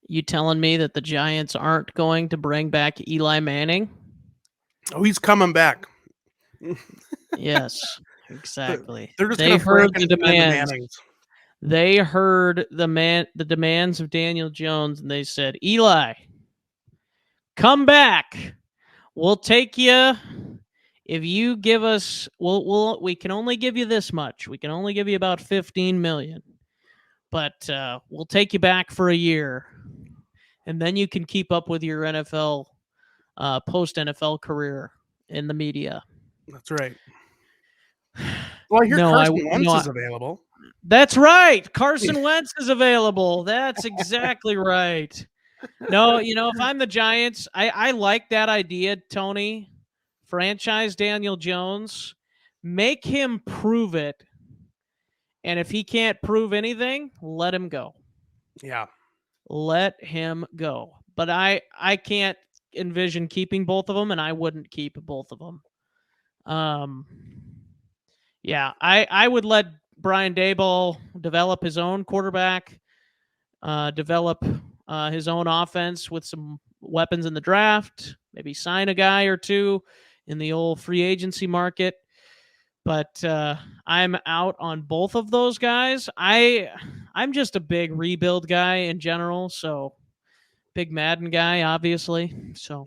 Speaker 1: you telling me that the Giants aren't going to bring back Eli Manning?
Speaker 2: Oh, he's coming back.
Speaker 1: Yes, exactly.
Speaker 2: They're just going to heard the demands.
Speaker 1: They heard the demands of Daniel Jones, and they said, "Eli, come back. We'll take you if you give us. We can only give you this much. We can only give you about $15 million, but we'll take you back for a year, and then you can keep up with your NFL post NFL career in the media."
Speaker 2: That's right. Well, I hear Carson Wentz is available.
Speaker 1: That's right. Carson Wentz is available. That's exactly right. No, if I'm the Giants, I like that idea, Tony. Franchise Daniel Jones, make him prove it. And if he can't prove anything, let him go.
Speaker 2: Yeah.
Speaker 1: Let him go. But I can't envision keeping both of them, and I wouldn't keep both of them. Yeah, I would let Brian Daboll develop his own quarterback, develop his own offense with some weapons in the draft, maybe sign a guy or two in the old free agency market. But I'm out on both of those guys. I'm just a big rebuild guy in general, so big Madden guy, obviously. So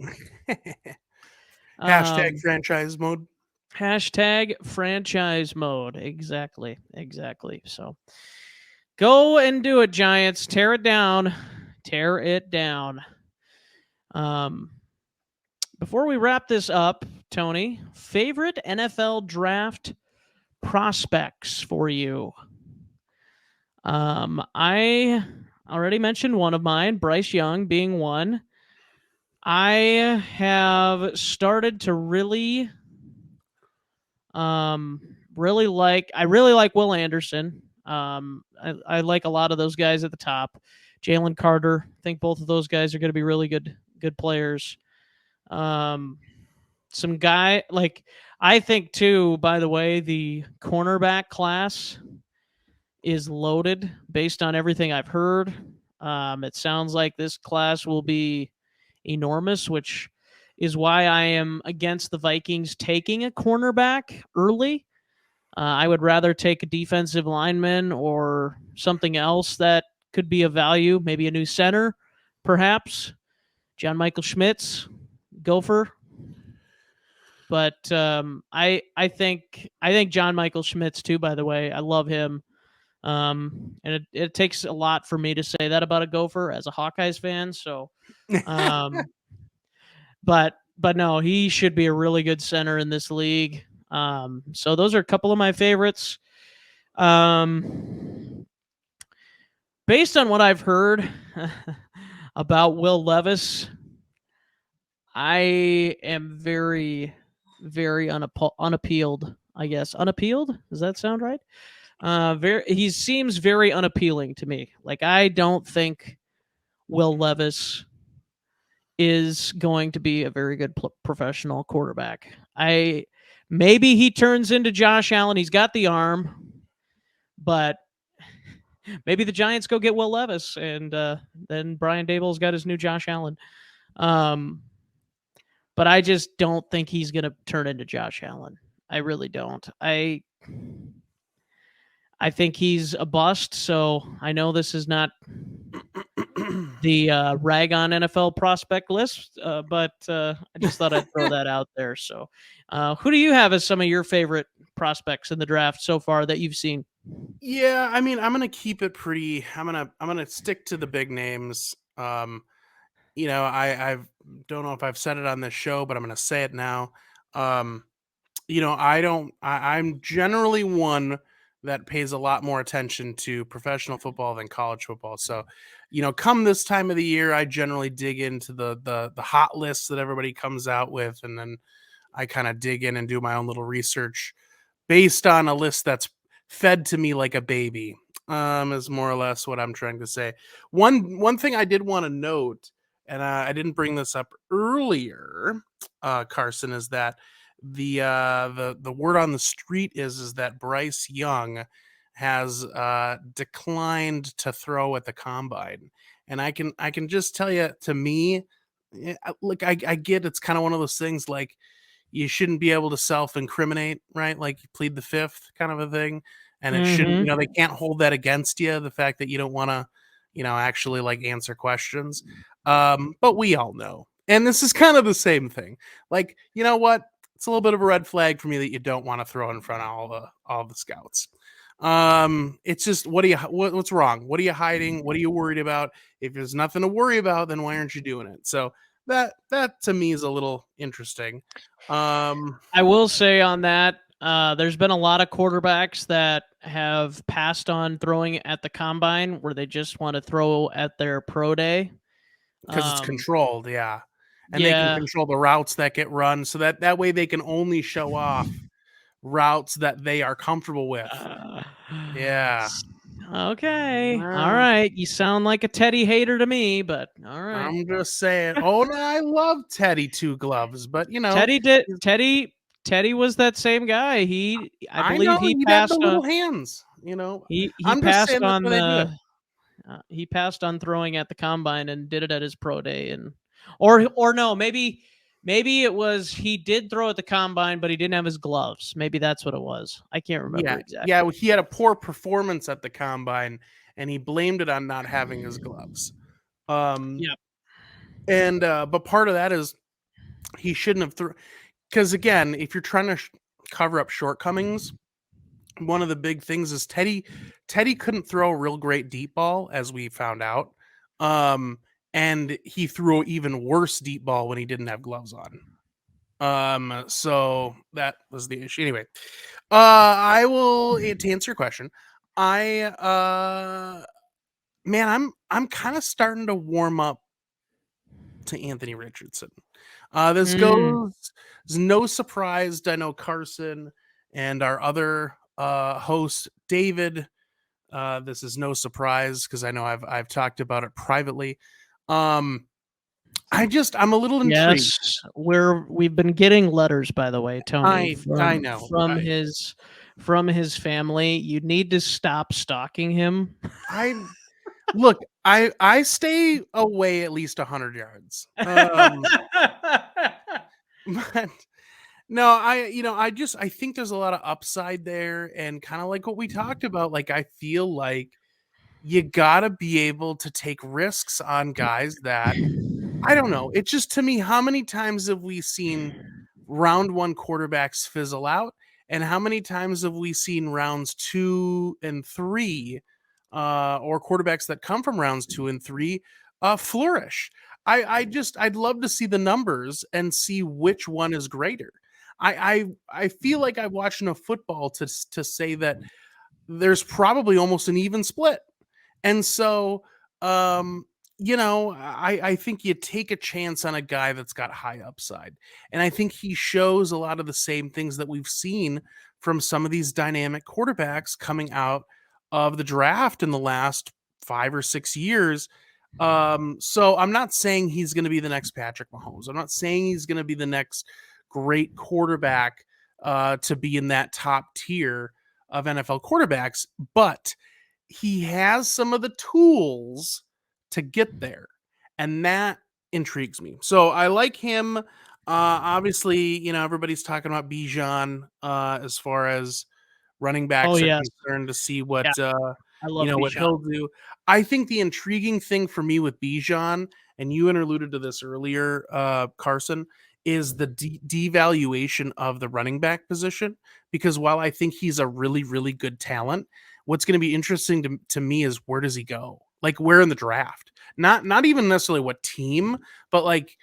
Speaker 2: Hashtag franchise mode.
Speaker 1: Hashtag franchise mode. Exactly. So go and do it, Giants. Tear it down. Tear it down. Before we wrap this up, Tony, favorite NFL draft prospects for you? I already mentioned one of mine, Bryce Young being one. I have started to really like Will Anderson. I like a lot of those guys at the top. Jalen Carter. I think both of those guys are going to be really good players. Some guy like I think too, by the way, the cornerback class is loaded based on everything I've heard. It sounds like this class will be enormous, which is why I am against the Vikings taking a cornerback early. I would rather take a defensive lineman or something else that could be of value, maybe a new center, perhaps. John Michael Schmitz, Gopher. But I think John Michael Schmitz too. By the way, I love him. And it takes a lot for me to say that about a Gopher as a Hawkeyes fan. So, but no, he should be a really good center in this league. So those are a couple of my favorites. Based on what I've heard about Will Levis, I am very, very unappealed. I guess unappealed. Does that sound right? He seems very unappealing to me. Like I don't think Will Levis is going to be a very good professional quarterback. Maybe he turns into Josh Allen. He's got the arm, but maybe the Giants go get Will Levis, and then Brian Daboll's got his new Josh Allen. But I just don't think he's going to turn into Josh Allen. I really don't. I think he's a bust. So I know this is not the rag on NFL prospect list, but I just thought I'd throw that out there. So, who do you have as some of your favorite prospects in the draft so far that you've seen?
Speaker 2: Yeah, I mean, I'm gonna keep it pretty. I'm gonna stick to the big names. I don't know if I've said it on this show, but I'm gonna say it now. I'm generally one that pays a lot more attention to professional football than college football. So, come this time of the year, I generally dig into the hot lists that everybody comes out with, and then I kind of dig in and do my own little research based on a list that's fed to me like a baby. Is more or less what I'm trying to say. One thing I did want to note, and I didn't bring this up earlier, Carson, is that the word on the street is that Bryce Young has declined to throw at the combine, and I can just tell you, to me, look, I get it's kind of one of those things like you shouldn't be able to self-incriminate, right? Like you plead the fifth kind of a thing, and it shouldn't, they can't hold that against you. The fact that you don't want to, actually like answer questions, but we all know, and this is kind of the same thing. Like, you know what? It's a little bit of a red flag for me that you don't want to throw in front of all the scouts. It's just, what's wrong? What are you hiding? What are you worried about? If there's nothing to worry about, then why aren't you doing it? So that to me is a little interesting.
Speaker 1: I will say on that, there's been a lot of quarterbacks that have passed on throwing at the combine where they just want to throw at their pro day.
Speaker 2: Because it's controlled, yeah. And they can
Speaker 1: Yeah.
Speaker 2: control the routes that get run, so that way they can only show off routes that they are comfortable with. Yeah.
Speaker 1: Okay. All
Speaker 2: Well,
Speaker 1: right. You sound like a Teddy hater to me, but all right.
Speaker 2: I'm just saying. Oh, no, I love Teddy Two Gloves, but, he's
Speaker 1: Teddy was that same guy. I
Speaker 2: I
Speaker 1: believe
Speaker 2: know,
Speaker 1: he
Speaker 2: he'd have the
Speaker 1: passed on
Speaker 2: little hands,
Speaker 1: he
Speaker 2: I'm just
Speaker 1: passed
Speaker 2: saying that's
Speaker 1: on
Speaker 2: why they do it.
Speaker 1: the he passed on throwing at the combine and did it at his pro day, and or no, maybe it was he did throw at the combine, but he didn't have his gloves. Maybe that's what it was. I can't remember
Speaker 2: Yeah,
Speaker 1: exactly.
Speaker 2: he had a poor performance at the combine, and he blamed it on not having his gloves.
Speaker 1: Yep.
Speaker 2: And but part of that is he shouldn't have thrown, because again, if you're trying to cover up shortcomings, one of the big things is Teddy couldn't throw a real great deep ball, as we found out. And he threw an even worse deep ball when he didn't have gloves on. So that was the issue. Anyway, I will, to answer your question. I'm kind of starting to warm up to Anthony Richardson. This
Speaker 1: Mm.
Speaker 2: goes is no surprise. I know Carson and our other host David. This is no surprise because I know I've talked about it privately. I'm a little intrigued.
Speaker 1: Yes, we've been getting letters, by the way, Tony,
Speaker 2: I know.
Speaker 1: from his family. You need to stop stalking him.
Speaker 2: I look. I stay away at least 100 yards. But no, I think there's a lot of upside there, and kind of like what we talked about. Like, I feel like you gotta be able to take risks on guys that, I don't know. It's just, to me, how many times have we seen round one quarterbacks fizzle out, and how many times have we seen rounds 2 and 3, or quarterbacks that come from rounds 2 and 3, flourish? I'd love to see the numbers and see which one is greater. I feel like I've watched enough football to say that there's probably almost an even split. And so, I think you take a chance on a guy that's got high upside. And I think he shows a lot of the same things that we've seen from some of these dynamic quarterbacks coming out of the draft in the last 5 or 6 years. So I'm not saying he's going to be the next Patrick Mahomes. I'm not saying he's going to be the next great quarterback to be in that top tier of NFL quarterbacks, but he has some of the tools to get there, and that intrigues me. So I like him. Obviously, everybody's talking about Bijan as far as running
Speaker 1: Oh,
Speaker 2: backs are
Speaker 1: yes.
Speaker 2: concerned, to see
Speaker 1: Yeah,
Speaker 2: what
Speaker 1: I love
Speaker 2: what
Speaker 1: Bijan.
Speaker 2: he'll do. I think the intriguing thing for me with Bijan, and you alluded to this earlier, Carson, is the devaluation of the running back position. Because while I think he's a really, really good talent, what's going to be interesting to me is, where does he go? Like, where in the draft? Not even necessarily what team, but like,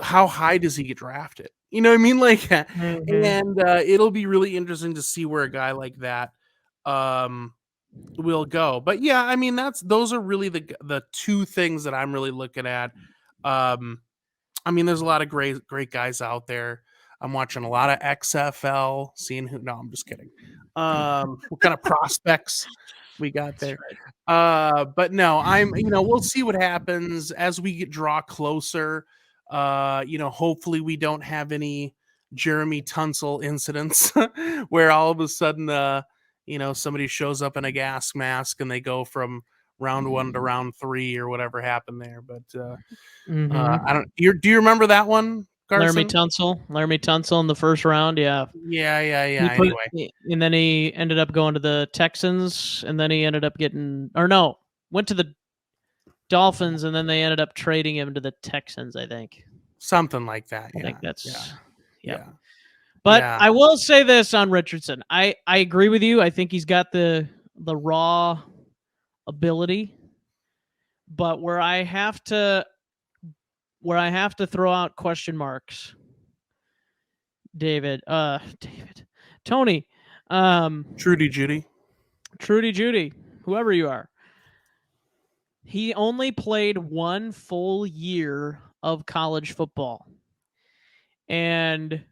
Speaker 2: how high does he get drafted? You know what I mean? Like,
Speaker 1: Mhm.
Speaker 2: and it'll be really interesting to see where a guy like that will go. But yeah, I mean, those are really the two things that I'm really looking at. I mean, there's a lot of great guys out there. I'm watching a lot of XFL, seeing who. No, I'm just kidding. What kind of prospects we got
Speaker 1: That's
Speaker 2: there?
Speaker 1: right.
Speaker 2: But no, we'll see what happens as we draw closer. Hopefully we don't have any Jeremy Tunsil incidents where all of a sudden, somebody shows up in a gas mask and they go from round 1 to round 3 or whatever happened there. But I
Speaker 1: Mhm.
Speaker 2: don't. Do you remember that one,
Speaker 1: Laramie
Speaker 2: Carson?
Speaker 1: Tunsil in the first round, yeah.
Speaker 2: Yeah.
Speaker 1: He put
Speaker 2: Anyway,
Speaker 1: and then he ended up going to the Texans, and then he ended up went to the Dolphins, and then they ended up trading him to the Texans, I think.
Speaker 2: something like that.
Speaker 1: I think
Speaker 2: Yeah.
Speaker 1: that's yep.
Speaker 2: Yeah.
Speaker 1: But
Speaker 2: Yeah.
Speaker 1: I will say this on Richardson. I agree with you. I think he's got the raw ability, but where I have to throw out question marks, Tony,
Speaker 2: Trudy Judy.
Speaker 1: Trudy Judy, whoever you are. He only played 1 full year of college football. And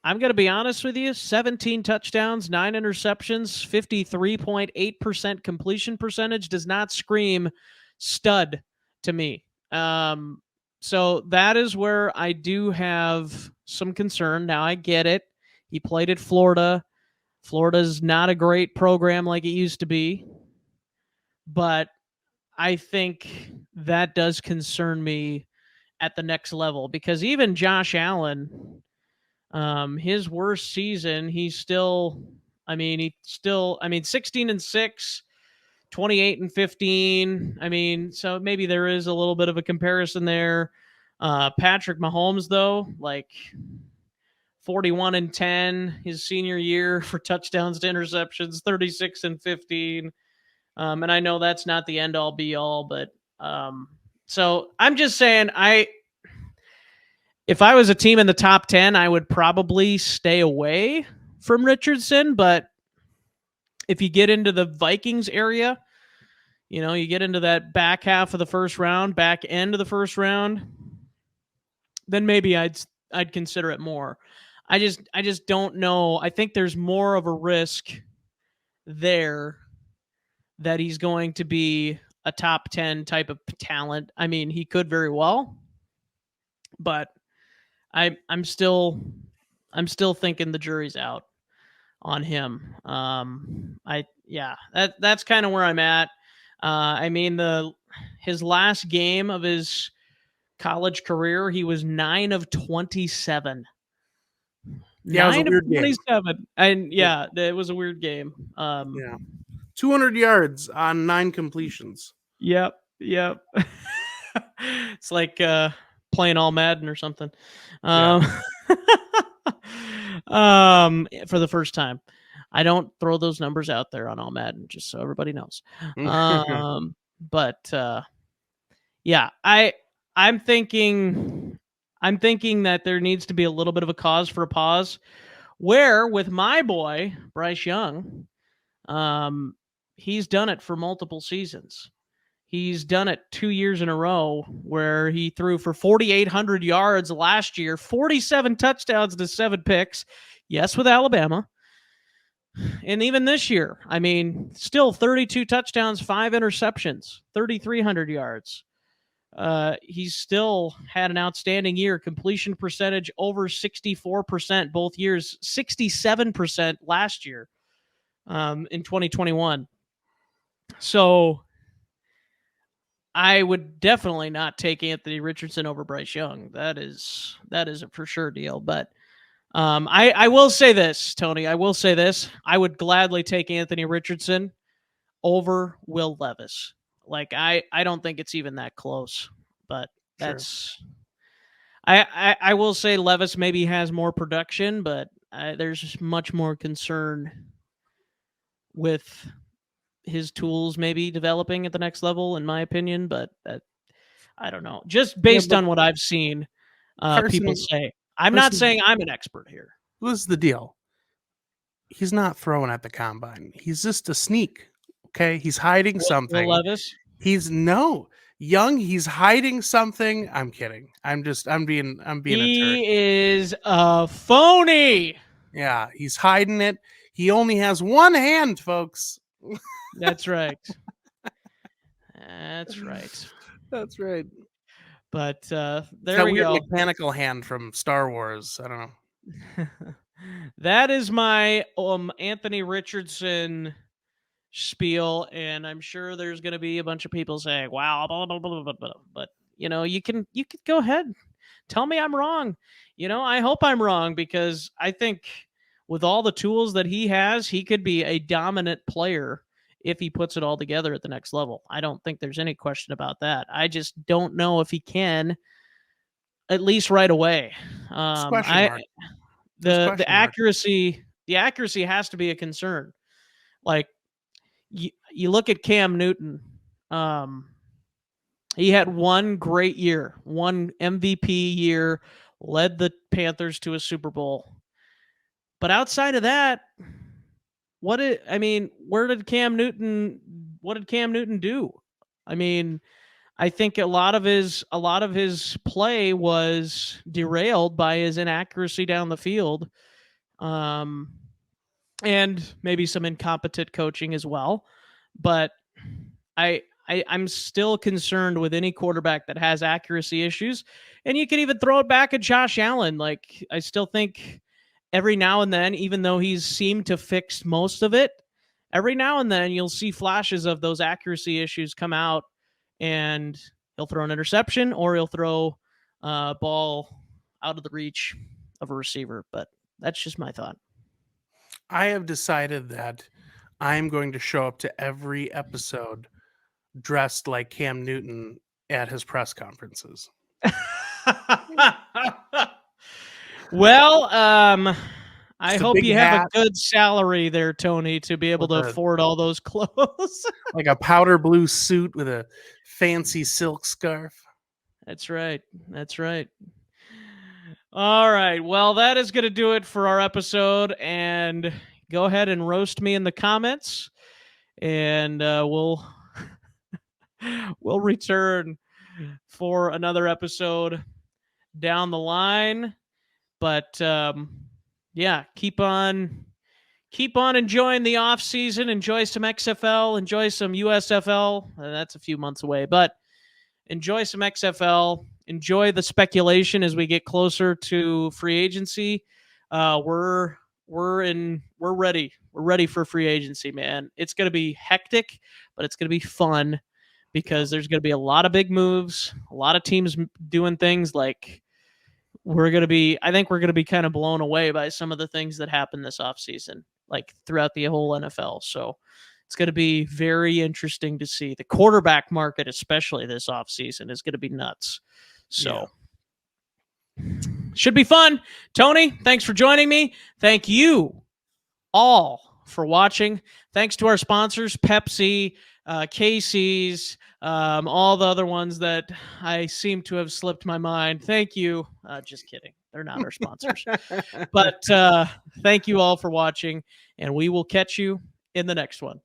Speaker 1: I'm going to be honest with you, 17 touchdowns, 9 interceptions, 53.8% completion percentage does not scream stud to me. So that is where I do have some concern. Now, I get it. He played at Florida. Florida's not a great program like it used to be. But I think that does concern me at the next level, because even Josh Allen, his worst season, he's still, 16-6, 28-15. So maybe there is a little bit of a comparison there. Patrick Mahomes, though, like 41-10 his senior year for touchdowns to interceptions, 36-15. And I know that's not the end all be all, but so I'm just saying, if I was a team in the top 10, I would probably stay away from Richardson. But if you get into the Vikings area, you get into that back half of the first round, back end of the first round, then maybe I'd consider it more. I just don't know. I think there's more of a risk there that he's going to be a top 10 type of talent. I mean, he could very well, but I'm still thinking the jury's out on him. That's kind of where I'm at. His last game of his college career, he was 9 of 27.
Speaker 2: Yeah,
Speaker 1: 9 of 27. And it was a weird game.
Speaker 2: 200 yards on 9 completions.
Speaker 1: Yep. It's like playing all Madden or something. For the first time. I don't throw those numbers out there on all Madden, just so everybody knows. But I'm thinking that there needs to be a little bit of a cause for a pause, where with my boy Bryce Young, he's done it for multiple seasons. He's done it 2 years in a row where he threw for 4,800 yards last year, 47 touchdowns to 7 picks. Yes, with Alabama. And even this year, still 32 touchdowns, 5 interceptions, 3,300 yards. He's still had an outstanding year. Completion percentage over 64% both years, 67% last year in 2021. So I would definitely not take Anthony Richardson over Bryce Young. That is a for sure deal. But I will say this, Tony. I will say this. I would gladly take Anthony Richardson over Will Levis. Like, I don't think it's even that close. But that's sure. I will say Levis maybe has more production, but there's much more concern with his tools maybe developing at the next level, in my opinion. But I don't know. Just based on what I've seen, people say. I'm not saying I'm an expert here.
Speaker 2: This is the deal. He's not throwing at the combine. He's just a sneak. Okay, he's hiding something.
Speaker 1: Will Levis?
Speaker 2: Young. He's hiding something. I'm kidding. I'm being a turd.
Speaker 1: He is a phony.
Speaker 2: Yeah, he's hiding it. He only has one hand, folks.
Speaker 1: That's right. That's right.
Speaker 2: That's right.
Speaker 1: But there we go.
Speaker 2: Mechanical hand from Star Wars. I don't know.
Speaker 1: That is my Anthony Richardson spiel, and I'm sure there's going to be a bunch of people saying, "Wow," blah, blah, blah, blah, blah. But you can go ahead, tell me I'm wrong. I hope I'm wrong, because I think with all the tools that he has, he could be a dominant player if he puts it all together at the next level. I don't think there's any question about that. I just don't know if he can, at least right away. The accuracy has to be a concern. Like, you look at Cam Newton. He had one great year, one MVP year, led the Panthers to a Super Bowl. But outside of that, what did Cam Newton do? I mean, I think a lot of his play was derailed by his inaccuracy down the field, and maybe some incompetent coaching as well. But I'm still concerned with any quarterback that has accuracy issues, and you can even throw it back at Josh Allen. Like, I still think every now and then, even though he's seemed to fix most of it, every now and then you'll see flashes of those accuracy issues come out, and he'll throw an interception or he'll throw a ball out of the reach of a receiver. But that's just my thought.
Speaker 2: I have decided that I'm going to show up to every episode dressed like Cam Newton at his press conferences.
Speaker 1: Well, I hope you have a good salary there, Tony, to be able to afford all those clothes.
Speaker 2: Like a powder blue suit with a fancy silk scarf.
Speaker 1: That's right. That's right. All right. Well, that is going to do it for our episode. And go ahead and roast me in the comments, and we'll return for another episode down the line. But yeah, keep on enjoying the off season. Enjoy some XFL. Enjoy some USFL. That's a few months away, but enjoy some XFL. Enjoy the speculation as we get closer to free agency. We're ready. We're ready for free agency, man. It's going to be hectic, but it's going to be fun because there's going to be a lot of big moves, a lot of teams doing things. Like, I think we're going to be kind of blown away by some of the things that happen this offseason, like throughout the whole NFL. So it's going to be very interesting to see. The quarterback market, especially this offseason, is going to be nuts. So should be fun. Tony, thanks for joining me. Thank you all for watching. Thanks to our sponsors, Pepsi, Casey's, all the other ones that I seem to have slipped my mind. Thank you. Just kidding. They're not our sponsors. But thank you all for watching, and we will catch you in the next one.